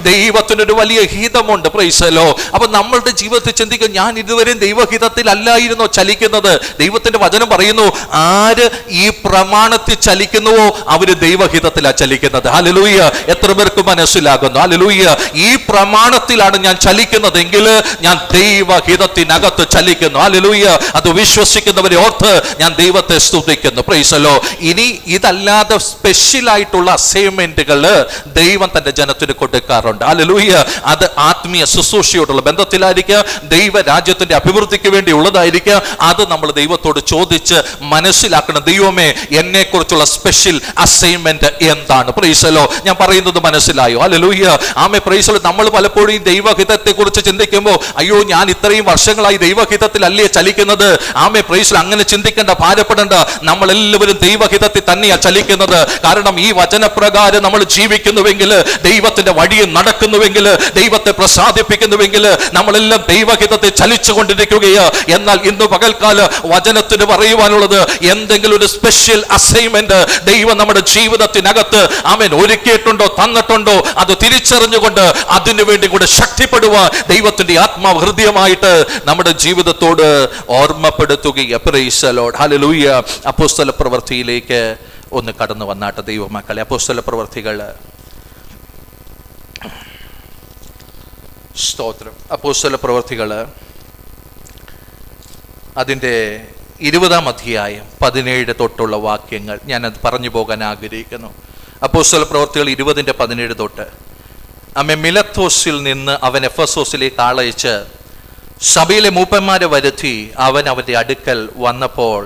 ദൈവത്തിനൊരു വലിയ ഹിതമുണ്ട്. Price the lord. അപ്പൊ നമ്മളുടെ ജീവിതത്തിൽ ചിന്തിക്കുക, ഞാൻ ഇതുവരെയും ദൈവഹിതത്തിൽ അല്ലായിരുന്നോ ചലിക്കുന്നത്? ദൈവത്തിന്റെ വചനം പറയുന്നു, ആര് ഈ പ്രമാണത്തിൽ ചലിക്കുന്നുവോ അവര് ദൈവഹിതത്തിലാണ് ചലിക്കുന്നത്. ഹല്ലേലൂയ. എത്ര പേർക്ക് മനസ്സിലാകുന്നു? ഹല്ലേലൂയ. ഈ പ്രമാണത്തിലാണ് ഞാൻ ചലിക്കുന്നതെങ്കിൽ ഞാൻ ദൈവഹിതത്തിനകത്ത് ചലിക്കുന്നു. ഹല്ലേലൂയ. അത് വിശ്വസിക്കുന്നവരെ ഓർത്ത് ഞാൻ ദൈവത്തെ സ്തുതിക്കുന്നു. Price the Lord. ഇനി ഇതല്ലാതെ സ്പെഷ്യൽ ആയിട്ടുള്ള അസൈൻമെന്റുകൾ ദൈവം തന്റെ ജനത്തിന് കൊടുക്കാറുണ്ട്. ഹല്ലേലൂയ. അത് ആത്മീയ ശുശ്രൂഷയോടുള്ള ബന്ധത്തിലായിരിക്കുക, ദൈവരാജ്യത്തിന്റെ അഭിവൃദ്ധിക്ക് വേണ്ടി ഉള്ളതായിരിക്കുക. അത് നമ്മൾ ദൈവത്തോട് ചോദിച്ച് മനസ്സിലാക്കണം. ദൈവമേ, എന്നെ കുറിച്ചുള്ള സ്പെഷ്യൽ അസൈൻമെന്റ് എന്താണ്? Praise the lord. ഞാൻ പറയുന്നത് മനസ്സിലായോ? ഹല്ലേലൂയ. ആമേൻ. Praise the lord. നമ്മൾ പലപ്പോഴും ദൈവഹിതത്തെ കുറിച്ച് ചിന്തിക്കുമ്പോൾ, അയ്യോ, ഞാൻ ഇത്രയും വർഷങ്ങളായി ദൈവഹിതത്തിലല്ലേ ചലിക്കുന്നത്. ആമേൻ. Praise the lord. അങ്ങനെ ചിന്തിക്കേണ്ട, ഭാരപ്പെടേണ്ട. നമ്മൾ എല്ലാവരും ദൈവഹിതത്തിൽ തന്നെയാണ് ചലിക്കുന്നത്. കാരണം ഈ വചനപ്രകാരം നമ്മൾ ജീവിക്കുന്നുവെങ്കിൽ, ദൈവത്തിന്റെ വഴിയിൽ നടക്കുന്നുവെങ്കിൽ, ദൈവത്തെ പ്രസാദിപ്പിക്കുന്നുവെങ്കിൽ, നമ്മളെല്ലാം ദൈവഹിതത്തിൽ ചലിച്ചു കൊണ്ടിരിക്കുകയാണ്. എന്നാൽ ഇന്ന് പകൽക്കാല വചനത്തിന് പറയുവാനുള്ളത്, എന്തെങ്കിലും ഒരു സ്പെഷ്യൽ അസൈൻമെന്റ് ദൈവം നമ്മുടെ ജീവിതത്തിനകത്ത് ആമേൻ ഒരുക്കിയിട്ടുണ്ടോ, തന്നിട്ടുണ്ടോ, അത് തിരിച്ചറിഞ്ഞുകൊണ്ട് അതിനു വേണ്ടി കൂടെ ശക്തിപ്പെടുവാൻ ദൈവത്തിന്റെ ആത്മാവ് ഹൃദയമായിട്ട് നമ്മുടെ ജീവിതത്തോട് ഓർമ്മപ്പെടുത്തുകയാണ്. Praise the Lord. ഹല്ലേലൂയ. അപ്പോസ്തല പ്രവൃത്തിയിലേക്ക് ഒന്ന് കടന്നു വന്നാട്ടെ ദൈവമക്കളെ. അപ്പോസ്തല പ്രവൃത്തികൾ, സ്തോത്രം. അപ്പോസ്തല പ്രവൃത്തികൾ അതിൻ്റെ 20-ാം അധ്യായം 17 തൊട്ടുള്ള വാക്യങ്ങൾ ഞാനത് പറഞ്ഞു പോകാൻ ആഗ്രഹിക്കുന്നു. അപ്പോസ്തല പ്രവൃത്തികൾ 20-17 തൊട്ട്. മിലത്തോസിൽ നിന്ന് അവൻ എഫെസോസിലേക്ക് ആളയച്ച് സഭയിലെ മൂപ്പന്മാരെ വരുത്തി അവൻ അവൻ്റെ അടുക്കൽ വന്നപ്പോൾ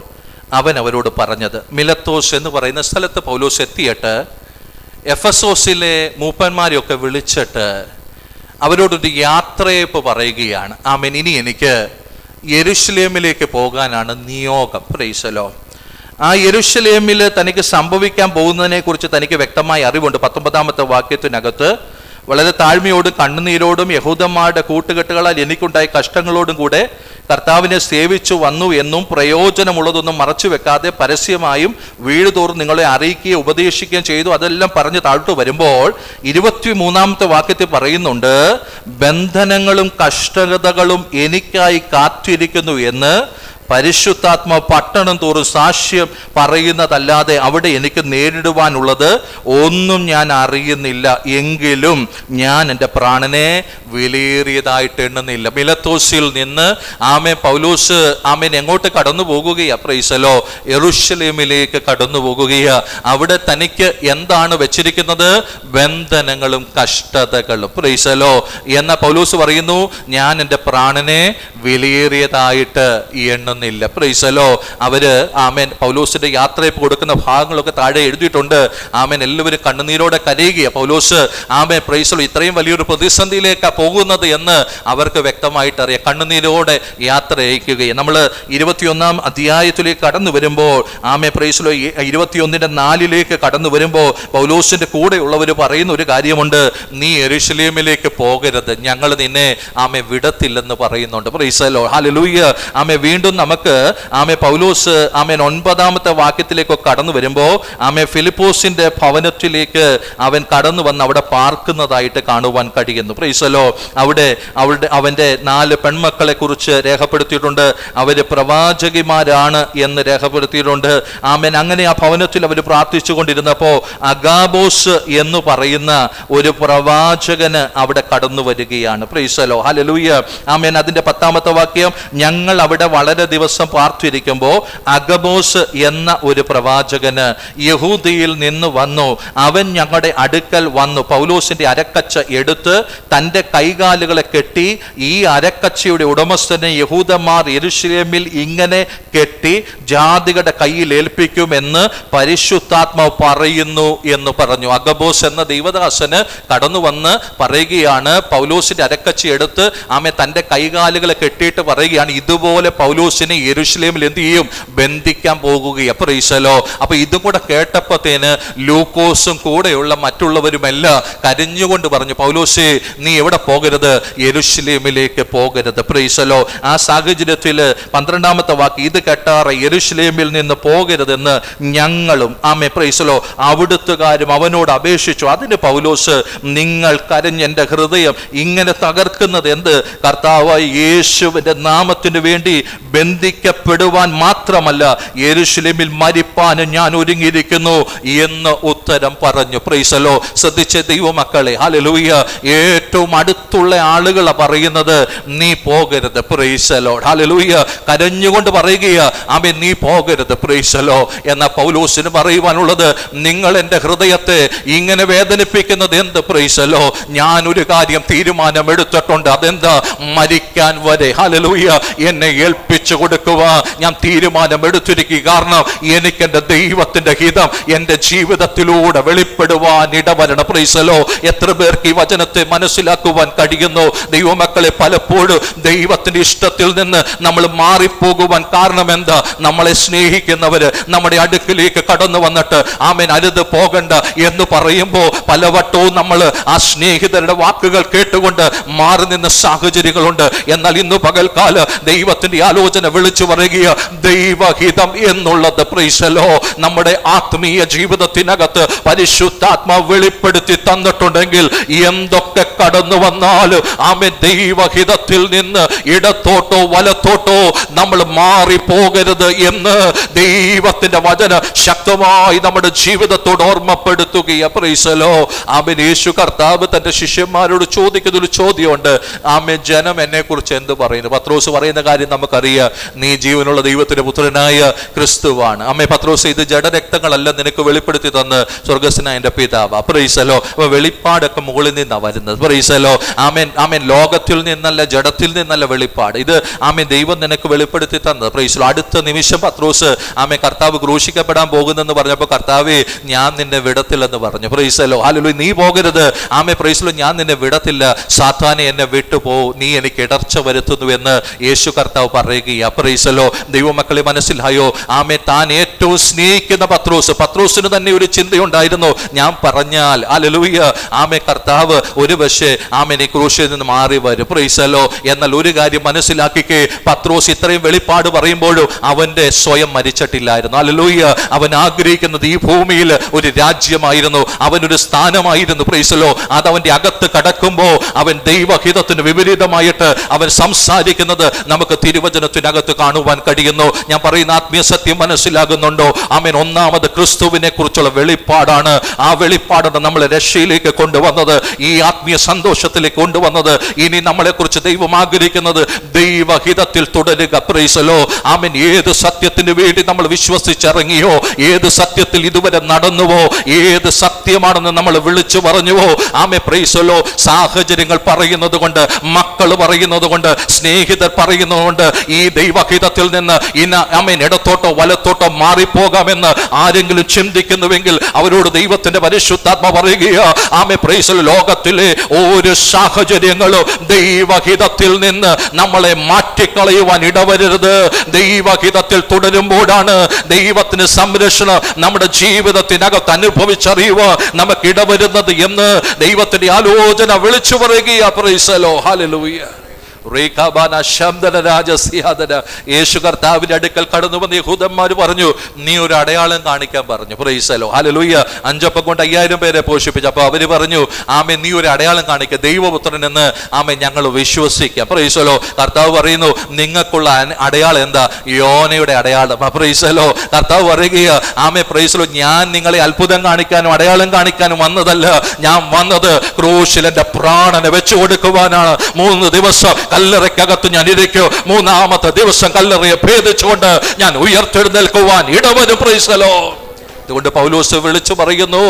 അവൻ അവരോട് പറഞ്ഞത്. മിലത്തോസ് എന്ന് പറയുന്ന സ്ഥലത്ത് പൗലോസ് എത്തിയിട്ട് എഫെസോസിലെ മൂപ്പന്മാരെയൊക്കെ വിളിച്ചിട്ട് അവരോടൊരു യാത്രയപ്പ് പറയുകയാണ്. ആമേൻ. ഇനി എനിക്ക് യെരുശലേമിലേക്ക് പോകാനാണ് നിയോഗം. Price the Lord. ആ യെരുശലേമിൽ തനിക്ക് സംഭവിക്കാൻ പോകുന്നതിനെ കുറിച്ച് തനിക്ക് വ്യക്തമായ അറിവുണ്ട്. 19-ാമത്തെ വാക്യത്തിനകത്ത്, വളരെ താഴ്മയോടും കണ്ണുനീരോടും യഹൂദന്മാരുടെ കൂട്ടുകെട്ടുകളാൽ എനിക്കുണ്ടായ കഷ്ടങ്ങളോടും കൂടെ കർത്താവിനെ സേവിച്ചു വന്നു എന്നും പ്രയോജനമുള്ളതൊന്നും മറച്ചു വെക്കാതെ പരസ്യമായും വീഴുതോറും നിങ്ങളെ അറിയിക്കുകയും ഉപദേശിക്കുകയും ചെയ്തു. അതെല്ലാം പറഞ്ഞ് താഴ്ത്തു വരുമ്പോൾ 23-ാമത്തെ വാക്യത്തിൽ പറയുന്നുണ്ട്, ബന്ധനങ്ങളും കഷ്ടതകളും എനിക്കായി കാത്തിരിക്കുന്നു എന്ന് പരിശുദ്ധാത്മാ പട്ടണം തോറും സാക്ഷ്യം പറയുന്നതല്ലാതെ അവിടെ എനിക്ക് നേരിടുവാനുള്ളത് ഒന്നും ഞാൻ അറിയുന്നില്ല. എങ്കിലും ഞാൻ എൻ്റെ പ്രാണനെ വിലയേറിയതായിട്ട് എണ്ണുന്നില്ല. മിലത്തോസിൽ നിന്ന് പൗലോസ് എങ്ങോട്ട് കടന്നു പോകുകയാ? Price the Lord. യെരൂശലേമിലേക്ക് കടന്നു പോകുകയാ. അവിടെ തനിക്ക് എന്താണ് വെച്ചിരിക്കുന്നത്? ബന്ധനങ്ങളും കഷ്ടതകളും. Praise the lord. എന്ന പൗലോസ് പറയുന്നു, ഞാൻ എൻ്റെ പ്രാണനെ വിലയേറിയതായിട്ട് എണ്ണുന്നു. Praise the lord. അവര് പൗലോസിന്റെ യാത്രയിൽ കൊടുക്കുന്ന ഭാഗങ്ങളൊക്കെ താഴെ എഴുതിയിട്ടുണ്ട്. എല്ലാവരും കണ്ണുനീരോടെ കരയുകയാണ്. പൗലോസ് പ്രൈസ് ദി ലോർഡ് ഇത്രയും വലിയൊരു പ്രതിസന്ധിയിലേക്കാണ് പോകുന്നത് എന്ന് അവർക്ക് വ്യക്തമായിട്ട് അറിയാം. കണ്ണുനീരോടെ യാത്ര അയക്കുകയാണ്. നമ്മൾ 21-ാം അധ്യായത്തിലേക്ക് കടന്നു വരുമ്പോൾ പ്രൈസ് ദി ലോർഡ് 21:4 കടന്നു വരുമ്പോൾ പൗലോസിന്റെ കൂടെ ഉള്ളവർ പറയുന്ന ഒരു കാര്യമുണ്ട്, നീ യെരൂശലേമിലേക്ക് പോകരുത്, ഞങ്ങൾ നിന്നെ വിടത്തില്ലെന്ന് പറയുന്നുണ്ട്. Price the Lord. ഹല്ലേലൂയ. വീണ്ടും നമുക്ക് പൗലോസ് 9-ാമത്തെ വാക്യത്തിലേക്ക് കടന്നു വരുമ്പോൾ ഫിലിപ്പോസിന്റെ ഭവനത്തിലേക്ക് അവൻ കടന്നു വന്ന് അവിടെ പാർക്കുന്നതായിട്ട് കാണുവാൻ കഴിയുന്നു. Price the Lord. അവിടെ അവന്റെ 4 പെൺമക്കളെ കുറിച്ച് രേഖപ്പെടുത്തിയിട്ടുണ്ട്. അവര് പ്രവാചകിമാരാണ് എന്ന് രേഖപ്പെടുത്തിയിട്ടുണ്ട്. അങ്ങനെ ആ ഭവനത്തിൽ അവർ പ്രാർത്ഥിച്ചു കൊണ്ടിരുന്നപ്പോ അഗാബോസ് എന്ന് പറയുന്ന ഒരു പ്രവാചകന് അവിടെ കടന്നു വരികയാണ്. Price the Lord. ഹല്ലേലൂയ. അതിന്റെ 10-ാമത്തെ വാക്യം, ഞങ്ങൾ അവിടെ വളരെ ദിവസം പാർത്തിരിക്കുമ്പോൾ അഗബോസ് എന്ന ഒരു പ്രവാചകന് യഹൂദിയിൽ നിന്ന് വന്നു. അവൻ ഞങ്ങളുടെ അടുക്കൽ വന്നു പൗലോസിന്റെ അരക്കച്ച എടുത്ത് തന്റെ കൈകാലുകളെ കെട്ടി, ഈ അരക്കച്ചയുടെ ഉടമസ്ഥനെ യഹൂദന്മാർ യെരൂശലേമിൽ ഇങ്ങനെ കെട്ടി ജാതികളുടെ കയ്യിൽ ഏൽപ്പിക്കുമെന്ന് പരിശുദ്ധാത്മാവ് പറയുന്നു എന്ന് പറഞ്ഞു. അഗബോസ് എന്ന ദൈവദാസന് കടന്നു വന്ന് പറയുകയാണ്, പൗലോസിന്റെ അരക്കച്ച എടുത്ത് തന്റെ കൈകാലുകളെ കെട്ടിയിട്ട് പറയുകയാണ്, ഇതുപോലെ പൗലോസിനെ യെരൂശലേമിൽ എന്ത് ചെയ്യും, ബന്ധിക്കാൻ പോകുകയാണ്. അപ്പൊ ഇതും കൂടെ കേട്ടപ്പോഴത്തേന് ലൂക്കോസും കൂടെയുള്ള മറ്റുള്ളവരുമെല്ലാം കരഞ്ഞുകൊണ്ട് പറഞ്ഞു, പൗലോസേ നീ എവിടെ പോകരുത്, യെരൂശലേമിലേക്ക് പോകരുത്. Price the Lord. ആ സാഹചര്യത്തിൽ 12-ാമത്തെ വാക്ക്, ഇത് കേട്ടാറ യെരൂശലേമിൽ നിന്ന് പോകരുതെന്ന് ഞങ്ങളും പ്രൈസ് ദി ലോർഡ് അവിടുത്തുകാരും അവനോട് അപേക്ഷിച്ചു. അതിന് പൗലോസ്, നിങ്ങൾ കരഞ്ഞ് എൻ്റെ ഹൃദയം ഇങ്ങനെ തകർക്കുന്നത് എന്ത്? കർത്താവായ യേശുവിന്റെ നാമത്തിന് വേണ്ടി ബന്ധിക്കപ്പെടുവാൻ മാത്രമല്ല, യെരൂശലേമിൽ മരിപ്പാനും ഞാൻ ഒരുങ്ങിയിരിക്കുന്നു എന്ന് ഉത്തരം പറഞ്ഞു. Price the Lord. ശ്രദ്ധിച്ച ദൈവമക്കളെ, ഹല്ലേലൂയ. ഏറ്റവും അടുത്തുള്ള ആളുകളാ പറയുന്നത്, നീ പോകരുത്. Price the Lord. ഹല്ലേലൂയ. കരഞ്ഞുകൊണ്ട് പറയുകയാ, നീ പോകരുത്. Price the Lord. എന്നാൽ പൗലോസിന് പറയുവാനുള്ളത്, നിങ്ങൾ എൻ്റെ ഹൃദയത്തെ ഇങ്ങനെ വേദനിപ്പിക്കുന്നത് എന്ത്? Price the lord. ഞാൻ ഒരു കാര്യം തീരുമാനം എടുത്തിട്ടുണ്ട്. അതെന്താ? മരിക്കാൻ വരെ, ഹല്ലേലൂയ, എന്നെ ഏൽപ്പിച്ചു കൊടുക്കുക ഞാൻ തീരുമാനം എടുത്തിരിക്കുക. കാരണം എനിക്ക് എൻ്റെ ദൈവത്തിന്റെ ഹിതം എൻ്റെ ജീവിതത്തിലൂടെ വെളിപ്പെടുവാൻ ഇടവരണം. Praise the lord. എത്ര പേർക്ക് ഈ വചനത്തെ മനസ്സിലാക്കുവാൻ കഴിയുന്നു? ദൈവമക്കളെ, പലപ്പോഴും ദൈവത്തിന്റെ ഇഷ്ടത്തിൽ നിന്ന് നമ്മൾ മാറിപ്പോകുവാൻ കാരണം എന്താ? നമ്മളെ സ്നേഹിക്കുന്നവര് നമ്മുടെ അടുക്കിലേക്ക് കടന്നു വന്നിട്ട് അരുത് പോകണ്ട എന്ന് പറയുമ്പോൾ പലവട്ടവും നമ്മൾ ആ സ്നേഹിതരുടെ വാക്കുകൾ കേട്ടുകൊണ്ട് മാറി നിന്ന സാഹചര്യങ്ങളുണ്ട്. എന്നാൽ ഇന്ന് പകൽക്കാല ദൈവത്തിന്റെ ആലോചന വിളിച്ചു പറയുക, ദൈവഹിതം എന്നുള്ളത് പ്രൈസ് ദി ലോർഡ് നമ്മുടെ ആത്മീയ ജീവിതത്തിനകത്ത് പരിശുദ്ധാത്മാവ് വെളിപ്പെടുത്തി തന്നിട്ടുണ്ടെങ്കിൽ എന്തൊക്കെ കടന്നു വന്നാലും ദൈവഹിതത്തിൽ നിന്ന് ഇടത്തോട്ടോ വലത്തോട്ടോ നമ്മൾ മാറിപ്പോകരുത് എന്ന് ദൈവത്തിന്റെ വചന ശക്തമായി നമ്മുടെ ജീവിതത്തോട് ഓർമ്മപ്പെടുത്തുകയാണ്. Praise the Lord. യേശു കർത്താവ് തന്റെ ശിഷ്യന്മാരോട് ചോദിക്കുന്ന ഒരു ചോദ്യമുണ്ട്, ജനം എന്നെ കുറിച്ച് എന്ത് പറയുന്നു? പത്രോസ് പറയുന്ന കാര്യം നമുക്കറിയാം, നീ ജീവനുള്ള ദൈവത്തിന്റെ പുത്രനായ ക്രിസ്തുവാണ്. പത്രോസ്, ഇത് ജഡരക്തങ്ങളല്ല നിനക്ക് വെളിപ്പെടുത്തി തന്ന് സ്വർഗ്ഗസ്ഥനായ എൻ്റെ പിതാവ്. Price the Lord. വെളിപ്പാടൊക്കെ മുകളിൽ നിന്നാണ് വരുന്നത്. Price the Lord. ലോകത്തിൽ നിന്നല്ല, ജഡത്തിൽ നിന്നല്ല വെളിപ്പാട്. ഇത് ദൈവം നിനക്ക് വെളിപ്പെടുത്തി തന്നത്. Price the Lord. അടുത്ത നിമിഷം പത്രോസ് കർത്താവ് ക്രൂശിക്കപ്പെടാൻ പോകുന്നെന്ന് പറഞ്ഞപ്പോൾ, കർത്താവേ ഞാൻ നിന്നെ വിടത്തില്ലെന്ന് പറഞ്ഞു. Price the Lord. ഹല്ലേലൂയ. നീ പോകരുത്. Price the lord. ഞാൻ നിന്നെ വിടത്തില്ല, സാത്താനെ എന്നെ വിട്ടുപോ, നീ എനിക്ക് ഇടർച്ച വരുത്തുന്നു എന്ന് യേശു കർത്താവ് പറയുകയാ. Price the Lord. ദൈവമക്കളെ, മനസ്സിലായോ? താൻ ഏറ്റവും സ്നേഹിക്കുന്ന പത്രോസിന് തന്നെ ഒരു ചിന്തയുണ്ടായിരുന്നു, ഞാൻ പറഞ്ഞാൽ ഹല്ലേലൂയ കർത്താവ് ഒരു പക്ഷേ ഈ ക്രൂശിൽ നിന്ന് മാറി വരും. Price the Lord. എന്നാൽ ഒരു കാര്യം മനസ്സിലാക്കിക്കേ, പത്രോസ് ഇത്രയും വെളിപ്പാട് പറയുമ്പോഴും അവന്റെ സ്വയം മരിച്ചിട്ടില്ലായിരുന്നു. ഹല്ലേലൂയ. അവൻ ആഗ്രഹിക്കുന്നത് ഈ ഭൂമിയിൽ ഒരു രാജ്യമായിരുന്നു, അവനൊരു സ്ഥാനമായിരുന്നു. Price the Lord. അത് അവന്റെ അകത്ത് കടക്കുമ്പോൾ അവൻ ദൈവഹിതത്തിന് വിപരീതമായിട്ട് അവൻ സംസാരിക്കുന്നത് നമുക്ക് തിരുവചനത്തിനകത്ത് കാണുവാൻ കഴിയുന്നു. ഞാൻ പറയുന്ന ആത്മീയ സത്യം മനസ്സിലാകുന്നുണ്ടോ? ഒന്നാമത് ക്രിസ്തുവിനെ കുറിച്ചുള്ള വെളിപ്പാടാണ്. ആ വെളിപ്പാടാണ് നമ്മളെ രക്ഷയിലേക്ക് കൊണ്ടുവന്നത്, ഈ ആത്മീയ സന്തോഷത്തിലേക്ക് കൊണ്ടുവന്നത്. ഇനി നമ്മളെ കുറിച്ച് ദൈവം ആഗ്രഹിക്കുന്നത് ദൈവഹിതത്തിൽ തുടരുക. Price the Lord. ഏത് സത്യത്തിന് വേണ്ടി നമ്മൾ വിശ്വസിച്ചിറങ്ങിയോ, ഏത് സത്യത്തിൽ ഇതുവരെ നടന്നുവോ, ഏത് സത്യമാണെന്ന് നമ്മൾ വിളിച്ചു പറഞ്ഞുവോ, പ്രൈസ് ദി ലോർഡ്. സാഹചര്യങ്ങൾ പറയുന്നത് കൊണ്ട്, മക്കൾ പറയുന്നത് കൊണ്ട്, സ്നേഹിതർ പറയുന്നത് കൊണ്ട് ഈ ദൈവഹിതത്തിൽ നിന്ന് ഇടത്തോട്ടോ വലത്തോട്ടോ മാറിപ്പോകാമെന്ന് ആരെങ്കിലും ചിന്തിക്കുന്നുവെങ്കിൽ അവരോട് ദൈവത്തിന്റെ പരിശുദ്ധാത്മ പറയുകയാ, പ്രൈസ് ദി ലോർഡ്. ലോകത്തിലെ ഒരു സാഹചര്യങ്ങളും ദൈവഹിതത്തിൽ നിന്ന് നമ്മളെ മാറ്റിക്കളയുവാൻ ഇടവരരുത്. ദൈവഹിതത്തിൽ തുടരുമ്പോഴാണ് ദൈവത്തിന് സംരക്ഷണം നമ്മുടെ ജീവിതത്തിനകത്ത് അനുഭവിച്ചറിയുവാൻ നമുക്ക് ഇടവരുന്നത് എന്ന് ദൈവത്തിന്റെ ആലോചന വിളിച്ചു പറയുകയാ. Price the Lord. ഹല്ലേലൂയ. യേശു കർത്താവിന്റെ അടുക്കൽ കടന്നു വന്ന് യഹൂദന്മാർ പറഞ്ഞു, നീ ഒരു അടയാളം കാണിക്കാൻ പറഞ്ഞു. Price the Lord. ഹല്ലേലൂയ. 5 അപ്പം കൊണ്ട് 5000 പേരെ പോഷിപ്പിച്ചു. അപ്പൊ അവര് പറഞ്ഞു, ആമേൻ, നീ ഒരു അടയാളം കാണിക്കുക, ദൈവപുത്രൻ എന്ന് ആമേൻ ഞങ്ങൾ വിശ്വസിക്കാം. Price the Lord. കർത്താവ് പറയുന്നു, നിങ്ങൾക്കുള്ള അടയാളം എന്താ? യോനയുടെ അടയാളം. Price the Lord. കർത്താവ് പറയുക, ആമേൻ, പ്രൈസ് ദി ലോർഡ്, ഞാൻ നിങ്ങളെ അത്ഭുതം കാണിക്കാനും അടയാളം കാണിക്കാനും വന്നതല്ല, ഞാൻ വന്നത് ക്രൂശിൽ എന്റെ പ്രാണനെ വെച്ചു കൊടുക്കുവാനാണ്. 3 ദിവസം കല്ലറയ്ക്കകത്ത് ഞാൻ ഇരിക്കും, 3-ാമത്തെ ദിവസം കല്ലറയെ ഭേദിച്ചുകൊണ്ട് ഞാൻ ഉയർത്തെഴുന്നേൽക്കുവാൻ ഇടവരും. Praise the lord. അതുകൊണ്ട് പൗലോസ് വിളിച്ചു പറയുന്നു,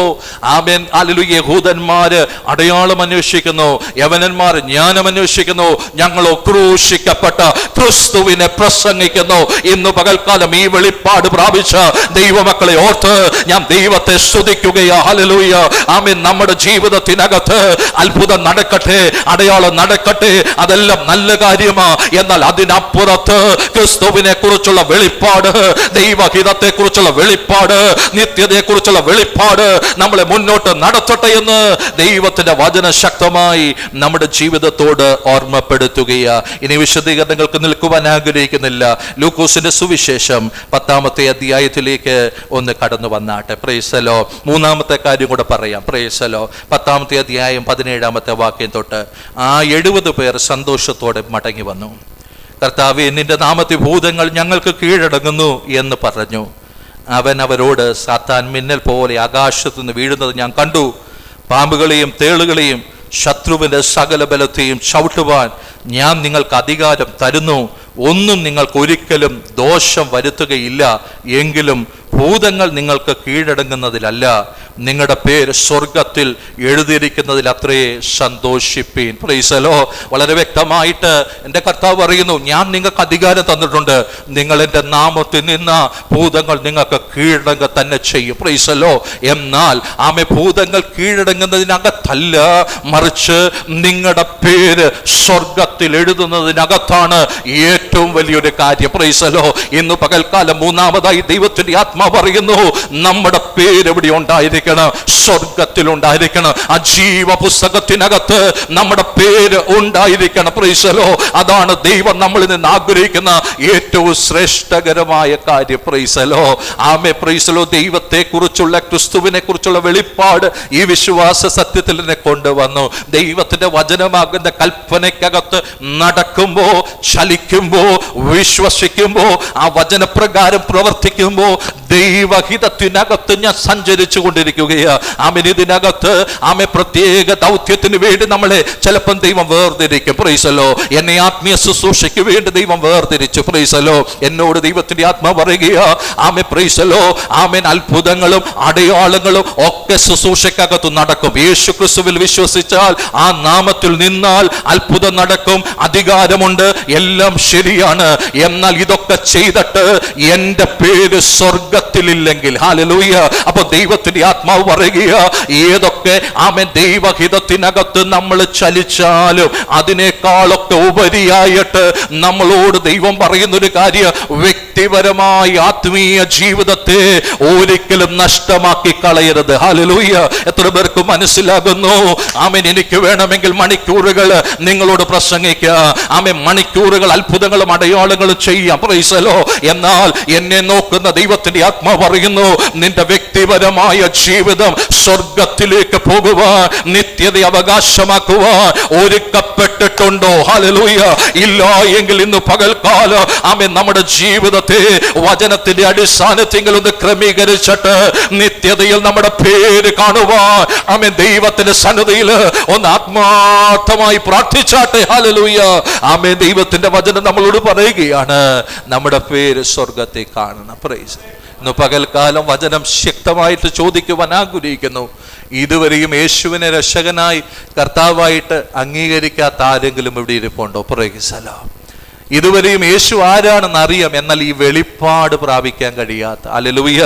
ആമേൻ, ഹല്ലേലൂയ, യഹൂദന്മാര് അടയാളം അന്വേഷിക്കുന്നു, യവനന്മാർ ജ്ഞാനം അന്വേഷിക്കുന്നു, ഞങ്ങളോ ക്രൂശിക്കപ്പെട്ട ക്രിസ്തുവിനെ പ്രസംഗിക്കുന്നു. ഇന്ന് പകൽക്കാലം ഈ വെളിപ്പാട് പ്രാപിച്ച ദൈവമക്കളെ ഓർത്ത് ഞാൻ ദൈവത്തെ സ്തുതിക്കുകയാ. ഹല്ലേലൂയ. ആമേൻ. നമ്മുടെ ജീവിതത്തിനകത്ത് അത്ഭുതം നടക്കട്ടെ, അടയാളം നടക്കട്ടെ, അതെല്ലാം നല്ല കാര്യമാ. എന്നാൽ അതിനപ്പുറത്ത് ക്രിസ്തുവിനെ കുറിച്ചുള്ള വെളിപ്പാട്, ദൈവഹിതത്തെ കുറിച്ചുള്ള വെളിപ്പാട്, നിത്യതയെ കുറിച്ചുള്ള വെളിപ്പാട് നമ്മളെ മുന്നോട്ട് നടത്തട്ടെ എന്ന് ദൈവത്തിന്റെ വചന ശക്തമായി നമ്മുടെ ജീവിതത്തോട് ഓർമ്മപ്പെടുത്തുകയാ. ഇനി വിശദീകരണങ്ങൾക്ക് നിൽക്കുവാൻ ആഗ്രഹിക്കുന്നില്ല. ലൂക്കോസിന്റെ സുവിശേഷം 10-ാമത്തെ അധ്യായത്തിലേക്ക് ഒന്ന് കടന്നു വന്നാട്ടെ. Price the Lord. 3-ാമത്തെ കാര്യം കൂടെ പറയാം. Price the Lord. 10-ാമത്തെ അധ്യായം 17-ാമത്തെ വാക്യം തൊട്ട് ആ 70 പേർ സന്തോഷത്തോടെ മടങ്ങി വന്നു. കർത്താവേ, നിന്റെ നാമത്തിൽ ഭൂതങ്ങൾ ഞങ്ങൾക്ക് കീഴടങ്ങുന്നു എന്ന് പറഞ്ഞു. അവൻ അവരോട്, സാത്താൻ മിന്നൽ പോലെ ആകാശത്തു നിന്ന് വീഴുന്നത് ഞാൻ കണ്ടു. പാമ്പുകളെയും തേളുകളെയും ശത്രുവിന്റെ സകല ബലത്തെയും ചവിട്ടുവാൻ ഞാൻ നിങ്ങൾക്ക് അധികാരം തരുന്നു. ഒന്നും നിങ്ങൾക്ക് ഒരിക്കലും ദോഷം വരുത്തുകയില്ല. എങ്കിലും ഭൂതങ്ങൾ നിങ്ങൾക്ക് കീഴടങ്ങുന്നതിലല്ല, നിങ്ങളുടെ പേര് സ്വർഗത്തിൽ എഴുതിയിരിക്കുന്നതിൽ അത്രയേ സന്തോഷിപ്പീൻ. Price the Lord. വളരെ വ്യക്തമായിട്ട് എൻ്റെ കർത്താവ് പറയുന്നു, ഞാൻ നിങ്ങൾക്ക് അധികാരം തന്നിട്ടുണ്ട്, നിങ്ങൾ എൻ്റെ നാമത്തിൽ നിന്ന് ഭൂതങ്ങൾ നിങ്ങൾക്ക് കീഴടങ്ങുക തന്നെ ചെയ്യും. Price the Lord. എന്നാൽ ആമേ, ഭൂതങ്ങൾ കീഴടങ്ങുന്നതിനകത്തല്ല, മറിച്ച് നിങ്ങളുടെ പേര് സ്വർഗത്തിൽ എഴുതുന്നതിനകത്താണ് ഏറ്റവും വലിയൊരു കാര്യം. Praise the Lord. ഇന്ന് പകൽക്കാലം 3-ാമതായി ദൈവത്തിന്റെ ആത്മാവ് പറയുന്നു, നമ്മുടെ പേര് എവിടെ ഉണ്ടായിരിക്കണം? സ്വർഗത്തിൽ ഉണ്ടായിരിക്കണം. ആ ജീവ പുസ്തകത്തിനകത്ത് നമ്മുടെ പേര് ഉണ്ടായിരിക്കണം. Praise the lord. അതാണ് ദൈവം നമ്മളിൽ നിന്ന് ആഗ്രഹിക്കുന്ന ഏറ്റവും ശ്രേഷ്ഠകരമായ കാര്യം. Praise the lord. ആമേ. Praise the lord. ദൈവത്തെ കുറിച്ചുള്ള, ക്രിസ്തുവിനെ കുറിച്ചുള്ള വെളിപ്പാട് ഈ വിശ്വാസ സത്യത്തിൽ എന്നെ കൊണ്ടുവന്നു. ദൈവത്തിന്റെ വചനമാകുന്ന കൽപ്പനയ്ക്കകത്ത് നടക്കുമ്പോ, ചലിക്കുമ്പോ, വിശ്വസിക്കുമ്പോ, ആ വചനപ്രകാരം പ്രവർത്തിക്കുമ്പോ ദൈവഹിതത്തിനകത്ത് ഞാൻ സഞ്ചരിച്ചു കൊണ്ടിരിക്കുകയാ. ആമേൻ. ഇതിനകത്ത് ആമേ പ്രത്യേക ദൗത്യത്തിന് വേണ്ടി നമ്മളെ ചിലപ്പം ദൈവം വേർതിരിക്കും. Price the Lord. എന്നെ ആത്മീയ ശുശ്രൂഷയ്ക്ക് വേണ്ടി ദൈവം വേർതിരിച്ചു. Price the Lord. എന്നോട് ദൈവത്തിന്റെ ആത്മാവ് പറയുകയാ, ആമേ, പ്രൈസ് ദി ലോർഡ്, ആമേൻ, അത്ഭുതങ്ങളും അടയാളങ്ങളും ഒക്കെ ശുശ്രൂഷയ്ക്കകത്ത് നടക്കും. യേശു ക്രിസ്തുവിൽ വിശ്വസിച്ചാൽ, ആ നാമത്തിൽ നിന്നാൽ അത്ഭുതം നടക്കും, അധികാരമുണ്ട്, എല്ലാം ശരിയാണ്. എന്നാൽ ഇതൊക്കെ ചെയ്തിട്ട് എന്റെ പേര് സ്വർഗത്തിലില്ലെങ്കിൽ, ഹല്ലേലൂയ, അപ്പൊ ദൈവത്തിന്റെ ആത്മാവ് പറയുക, ഏതൊക്കെ ആമേൻ ദൈവഹിതത്തിനകത്ത് നമ്മൾ ചലിച്ചാലും അതിനേക്കാളൊക്കെ ഉപരിയായിട്ട് നമ്മളോട് ദൈവം പറയുന്നൊരു കാര്യം, വ്യക്തിപരമായ ആത്മീയ ജീവിതത്തെ ഒരിക്കലും നഷ്ടമാക്കി കളയരുത്. ഹല്ലേലൂയ. എത്ര പേർക്ക് മനസ്സിലാകുന്നു? ആമേൻ. എനിക്ക് വേണമെങ്കിൽ മണിക്കൂറുകൾ നിങ്ങളോട് പ്രസംഗിക്കാം, ആമേൻ, മണിക്കൂറുകൾ അത്ഭുതങ്ങളും അടയാളങ്ങളും ചെയ്യാം. Price the Lord. എന്നാൽ എന്നെ നോക്കുന്ന ദൈവത്തിന്റെ ആത്മാവ് പറയുന്നു, നിന്റെ വ്യക്തിപരമായ ജീവിതം സ്വർഗത്തിലേക്ക് പോകുവാൻ, നിത്യത അവകാശമാക്കുവാൻ ഒരുക്കപ്പെട്ടിട്ടുണ്ടോ? ഹല്ലേലൂയ. ഇല്ല എങ്കിൽ ഇന്ന് പകൽക്കാലം ആമേൻ നമ്മുടെ ജീവിതത്തെ വചനത്തിന്റെ അടിസ്ഥാനത്തിൽ ഒന്ന് ക്രമീകരിച്ചിട്ട് നിത്യതയിൽ നമ്മുടെ പേര് കാണുവാൻ ആമേൻ ദൈവത്തിന്റെ സന്നിധിയിൽ ഒന്ന് ആത്മാർത്ഥമായി പ്രാർത്ഥിച്ചാട്ടെ. ഹല്ലേലൂയ. ആമേൻ. ദൈവത്തിന്റെ വചനം നമ്മളോട് പറയുകയാണ്, നമ്മുടെ പേര് സ്വർഗത്തിൽ കാണണം. പ്രൈസ്. ഇന്ന് പകൽക്കാലം വചനം ശക്തമായിട്ട് ചോദിക്കുവാൻ ആഗ്രഹിക്കുന്നു, ഇതുവരെയും യേശുവിനെ രക്ഷകനായി കർത്താവായിട്ട് അംഗീകരിക്കാത്ത ആരെങ്കിലും ഇവിടെ ഇരിപ്പുണ്ടോ? Price the Lord. ഇതുവരെയും യേശു ആരാണെന്ന് അറിയാം, എന്നാൽ ഈ വെളിപ്പാട് പ്രാപിക്കാൻ കഴിയാത്ത. ഹല്ലേലൂയ.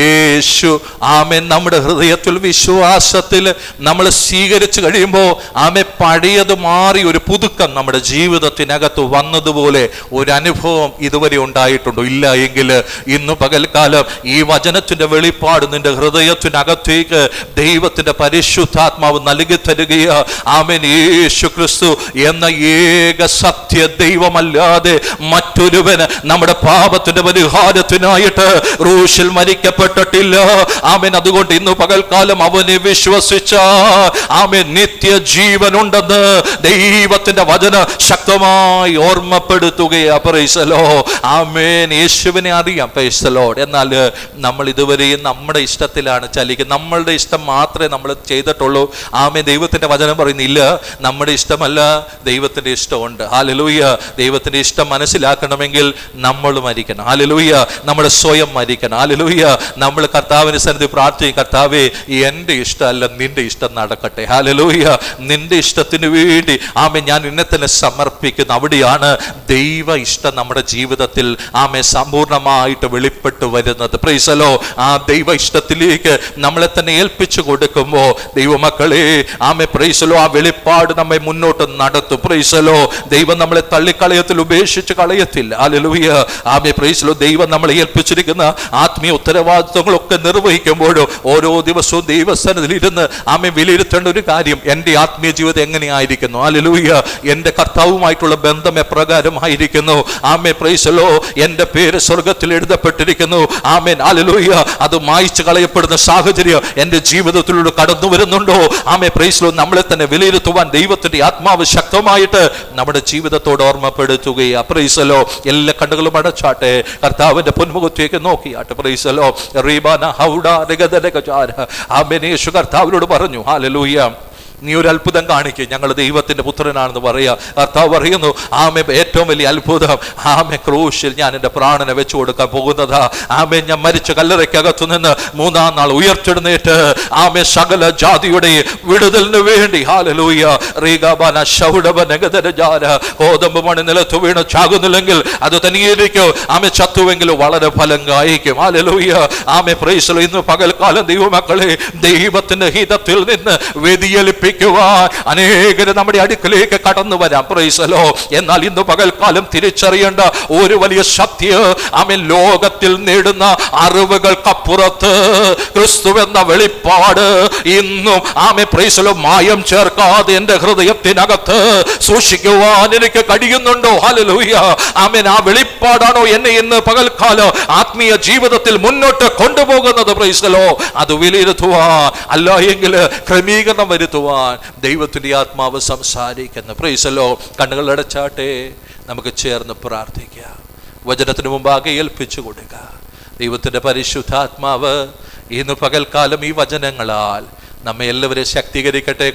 യേശു ആമേൻ നമ്മുടെ ഹൃദയത്തിൽ വിശ്വാസത്തിൽ നമ്മൾ സ്വീകരിച്ചു കഴിയുമ്പോൾ ആമേ പഴയത് മാറി ഒരു പുതുക്കം നമ്മുടെ ജീവിതത്തിനകത്ത് വന്നതുപോലെ ഒരു അനുഭവം ഇതുവരെ ഉണ്ടായിട്ടുണ്ടോ? ഇല്ല എങ്കിൽ ഇന്ന് പകൽക്കാലം ഈ വചനത്തിന്റെ വെളിപ്പാട് നിന്റെ ഹൃദയത്തിനകത്തേക്ക് ദൈവത്തിന്റെ പരിശുദ്ധാത്മാവ് നൽകി തരികയാ. ആമേൻ. യേശു ക്രിസ്തു എന്ന ഏക സത്യ ദൈവമല്ല മറ്റൊരുവന് നമ്മുടെ പാപത്തിന്റെ പരിഹാരത്തിനായിട്ട് ക്രൂശിൽ മരിക്കപ്പെട്ടിട്ടില്ല. ആമേൻ. അതുകൊണ്ട് ഇന്ന് പകൽക്കാലം അവനെ വിശ്വസിച്ച ആമേൻ നിത്യജീവനുണ്ടെന്ന് ദൈവത്തിന്റെ വചനം ശക്തമായി ഓർമ്മപ്പെടുത്തുകയാ. Praise the Lord. ആമേൻ. യേശുവിനെ അറിയാം. Praise the Lord. എന്നാൽ നമ്മൾ ഇതുവരെയും നമ്മുടെ ഇഷ്ടത്തിലാണ് ചലിക്കുന്നത്. നമ്മളുടെ ഇഷ്ടം മാത്രമേ നമ്മൾ ചെയ്തിട്ടുള്ളൂ. ആമേൻ. ദൈവത്തിന്റെ വചനം പറയുന്നില്ല നമ്മുടെ ഇഷ്ടമല്ല, ദൈവത്തിന്റെ ഇഷ്ടമുണ്ട്. ഹല്ലേലൂയ. ദൈവത്തിന്റെ ഇഷ്ടം മനസ്സിലാക്കണമെങ്കിൽ നമ്മൾ മരിക്കണം. ഹല്ലേലൂയ. നമ്മൾ സ്വയം മരിക്കണം. ഹല്ലേലൂയ. നമ്മൾ കർത്താവിന്റെ സന്നിധി പ്രാർത്ഥിക്കും, കർത്താവേ എൻ്റെ ഇഷ്ടമല്ല നിന്റെ ഇഷ്ടം നടക്കട്ടെ. ഹല്ലേലൂയ. നിന്റെ ഇഷ്ടത്തിന് വേണ്ടി ആമേ ഞാൻ എന്നെ തന്നെ സമർപ്പിക്കുന്നു. അവിടെയാണ് ദൈവ ഇഷ്ടം നമ്മുടെ ജീവിതത്തിൽ ആമേ സമ്പൂർണമായിട്ട് വെളിപ്പെട്ട് വരുന്നത്. Price the Lord. ആ ദൈവ ഇഷ്ടത്തിലേക്ക് നമ്മളെ തന്നെ ഏൽപ്പിച്ചു കൊടുക്കുമ്പോൾ ദൈവമക്കളെ ആമേ പ്രൈസ് ദി ലോർഡ്, ആ വെളിപ്പാട് നമ്മെ മുന്നോട്ട് നടത്തും. Price the Lord. ദൈവം നമ്മളെ തള്ളിക്കളയത്തിൽ ഉപേക്ഷിച്ച് കളയത്തില്ല. ഹല്ലേലൂയ. ആമേ പ്രൈസ് ദി ലോർഡ്. ദൈവം നമ്മളെ ഏൽപ്പിച്ചിരിക്കുന്ന ആത്മീയ ഉത്തരവാദിത്വങ്ങളൊക്കെ നിർവഹിക്കുമ്പോഴും ഓരോ ദിവസവും ദൈവസന്നിധിയിൽ ഇരുന്ന് ആമേ വിലയിരുത്തേണ്ട ഒരു കാര്യം, എൻ്റെ ആത്മീയ ജീവിതം എങ്ങനെയായിരിക്കുന്നു? ഹല്ലേലൂയ. എൻ്റെ കർത്താവുമായിട്ടുള്ള ബന്ധം എപ്രകാരമായിരിക്കുന്നു? ആമേ പ്രൈസ് ദി ലോർഡ്. എൻ്റെ പേര് സ്വർഗത്തിൽ എഴുതപ്പെട്ടിരിക്കുന്നു. ആമേൻ. ഹല്ലേലൂയ. അത് മായ്ച്ചു കളയപ്പെടുന്ന സാഹചര്യം എൻ്റെ ജീവിതത്തിലൂടെ കടന്നു വരുന്നുണ്ടോ? ആമേ പ്രൈസ് ദി ലോർഡ്. നമ്മളെ തന്നെ വിലയിരുത്തുവാൻ ദൈവത്തിന്റെ ആത്മാവ് ശക്തമായിട്ട് നമ്മുടെ ജീവിതത്തോട് ഓർമ്മപ്പെടുത്തുകയാ. Praise the Lord. എല്ലാ കണ്ണുകളും അടച്ചാട്ടെ, കർത്താവിന്റെ പൊന്മുഖത്തേക്ക് നോക്കിയാട്ടെ. Praise the lord. റീബാന ഹൗഡ രഗദരഗജാര. ആമേൻ. യേശു കർത്താവിനോട് പറഞ്ഞു, ഹല്ലേലൂയ, നീ ഒരു അത്ഭുതം കാണിക്കുക, ഞങ്ങൾ ദൈവത്തിന്റെ പുത്രനാണെന്ന് പറയാ. കർത്താവ് പറയുന്നു, ആമേ ഏറ്റവും വലിയ അത്ഭുതം, ആമേ ക്രൂശിൽ ഞാൻ എൻ്റെ പ്രാണനെ വെച്ചു കൊടുക്കാൻ പോകുന്നതാ. ആമേ ഞാൻ മരിച്ച കല്ലറയ്ക്കകത്തു നിന്ന് മൂന്നാം നാൾ ഉയർത്തെഴുന്നേറ്റ് ആമേ സകല ജാതിയുടെ വിടുതലിന് വേണ്ടി. ഹല്ലേലൂയ. റീഗാബാന ശൗഡബനഗദരജാര. ഗോതമ്പ് മണി നിലത്ത് വീണ് ചാകുന്നില്ലെങ്കിൽ അത് തനിയിരിക്കും, ആമേ ചത്തുവെങ്കിൽ വളരെ ഫലം കായ്ക്കും. ഹല്ലേലൂയ. ആമേ പ്രൈസ് ദി ലോർഡ്. ഇന്ന് പകൽക്കാലം ദൈവമക്കളെ ദൈവത്തിന്റെ ഹിതത്തിൽ നിന്ന് വ്യതിചലിപ്പിക്കുവാൻ അനേകര് നമ്മുടെ അടുക്കലേക്ക് കടന്നു വരാം. Price the Lord. എന്നാൽ ഇന്ന് പകൽക്കാലം തിരിച്ചറിയേണ്ട ഒരു വലിയ സത്യം, ആമേൻ, ലോകത്തിൽ നേടുന്ന അറിവുകൾക്കപ്പുറത്ത് ക്രിസ്തു എന്ന വെളിപ്പാട് ഇന്നും ആമേ പ്രൈസ് ദി ലോർഡ് മായം ചേർക്കാതെ എൻ്റെ ഹൃദയത്തിനകത്ത് സൂക്ഷിക്കുവാൻ എനിക്ക് കഴിയുന്നുണ്ടോ? ഹല്ലേലൂയ. ആമേൻ. ആ വെളിപ്പാടാണോ എന്നെ ഇന്ന് പകൽക്കാലം ആത്മീയ ജീവിതത്തിൽ മുന്നോട്ട് കൊണ്ടുപോകുന്നത്? Price the Lord. അത് വിലയിരുത്തുവാൻ, അല്ല എങ്കിൽ ക്രമീകരണം വരുത്തുവാൻ ദൈവത്തിന്റെ ആത്മാവ് സംസാരിക്കുന്നു. Price the Lord. കണ്ണുകൾ അടച്ചാട്ടെ, നമുക്ക് ചേർന്ന് പ്രാർത്ഥിക്കാം. വചനത്തിന് മുമ്പാകെ ഏൽപ്പിച്ചു കൊടുക്കുക. ദൈവത്തിന്റെ പരിശുദ്ധാത്മാവ് ഇന്ന് പകൽക്കാലം ഈ വചനങ്ങളാൽ നമ്മെ എല്ലാവരെയും ശക്തീകരിക്കട്ടെ.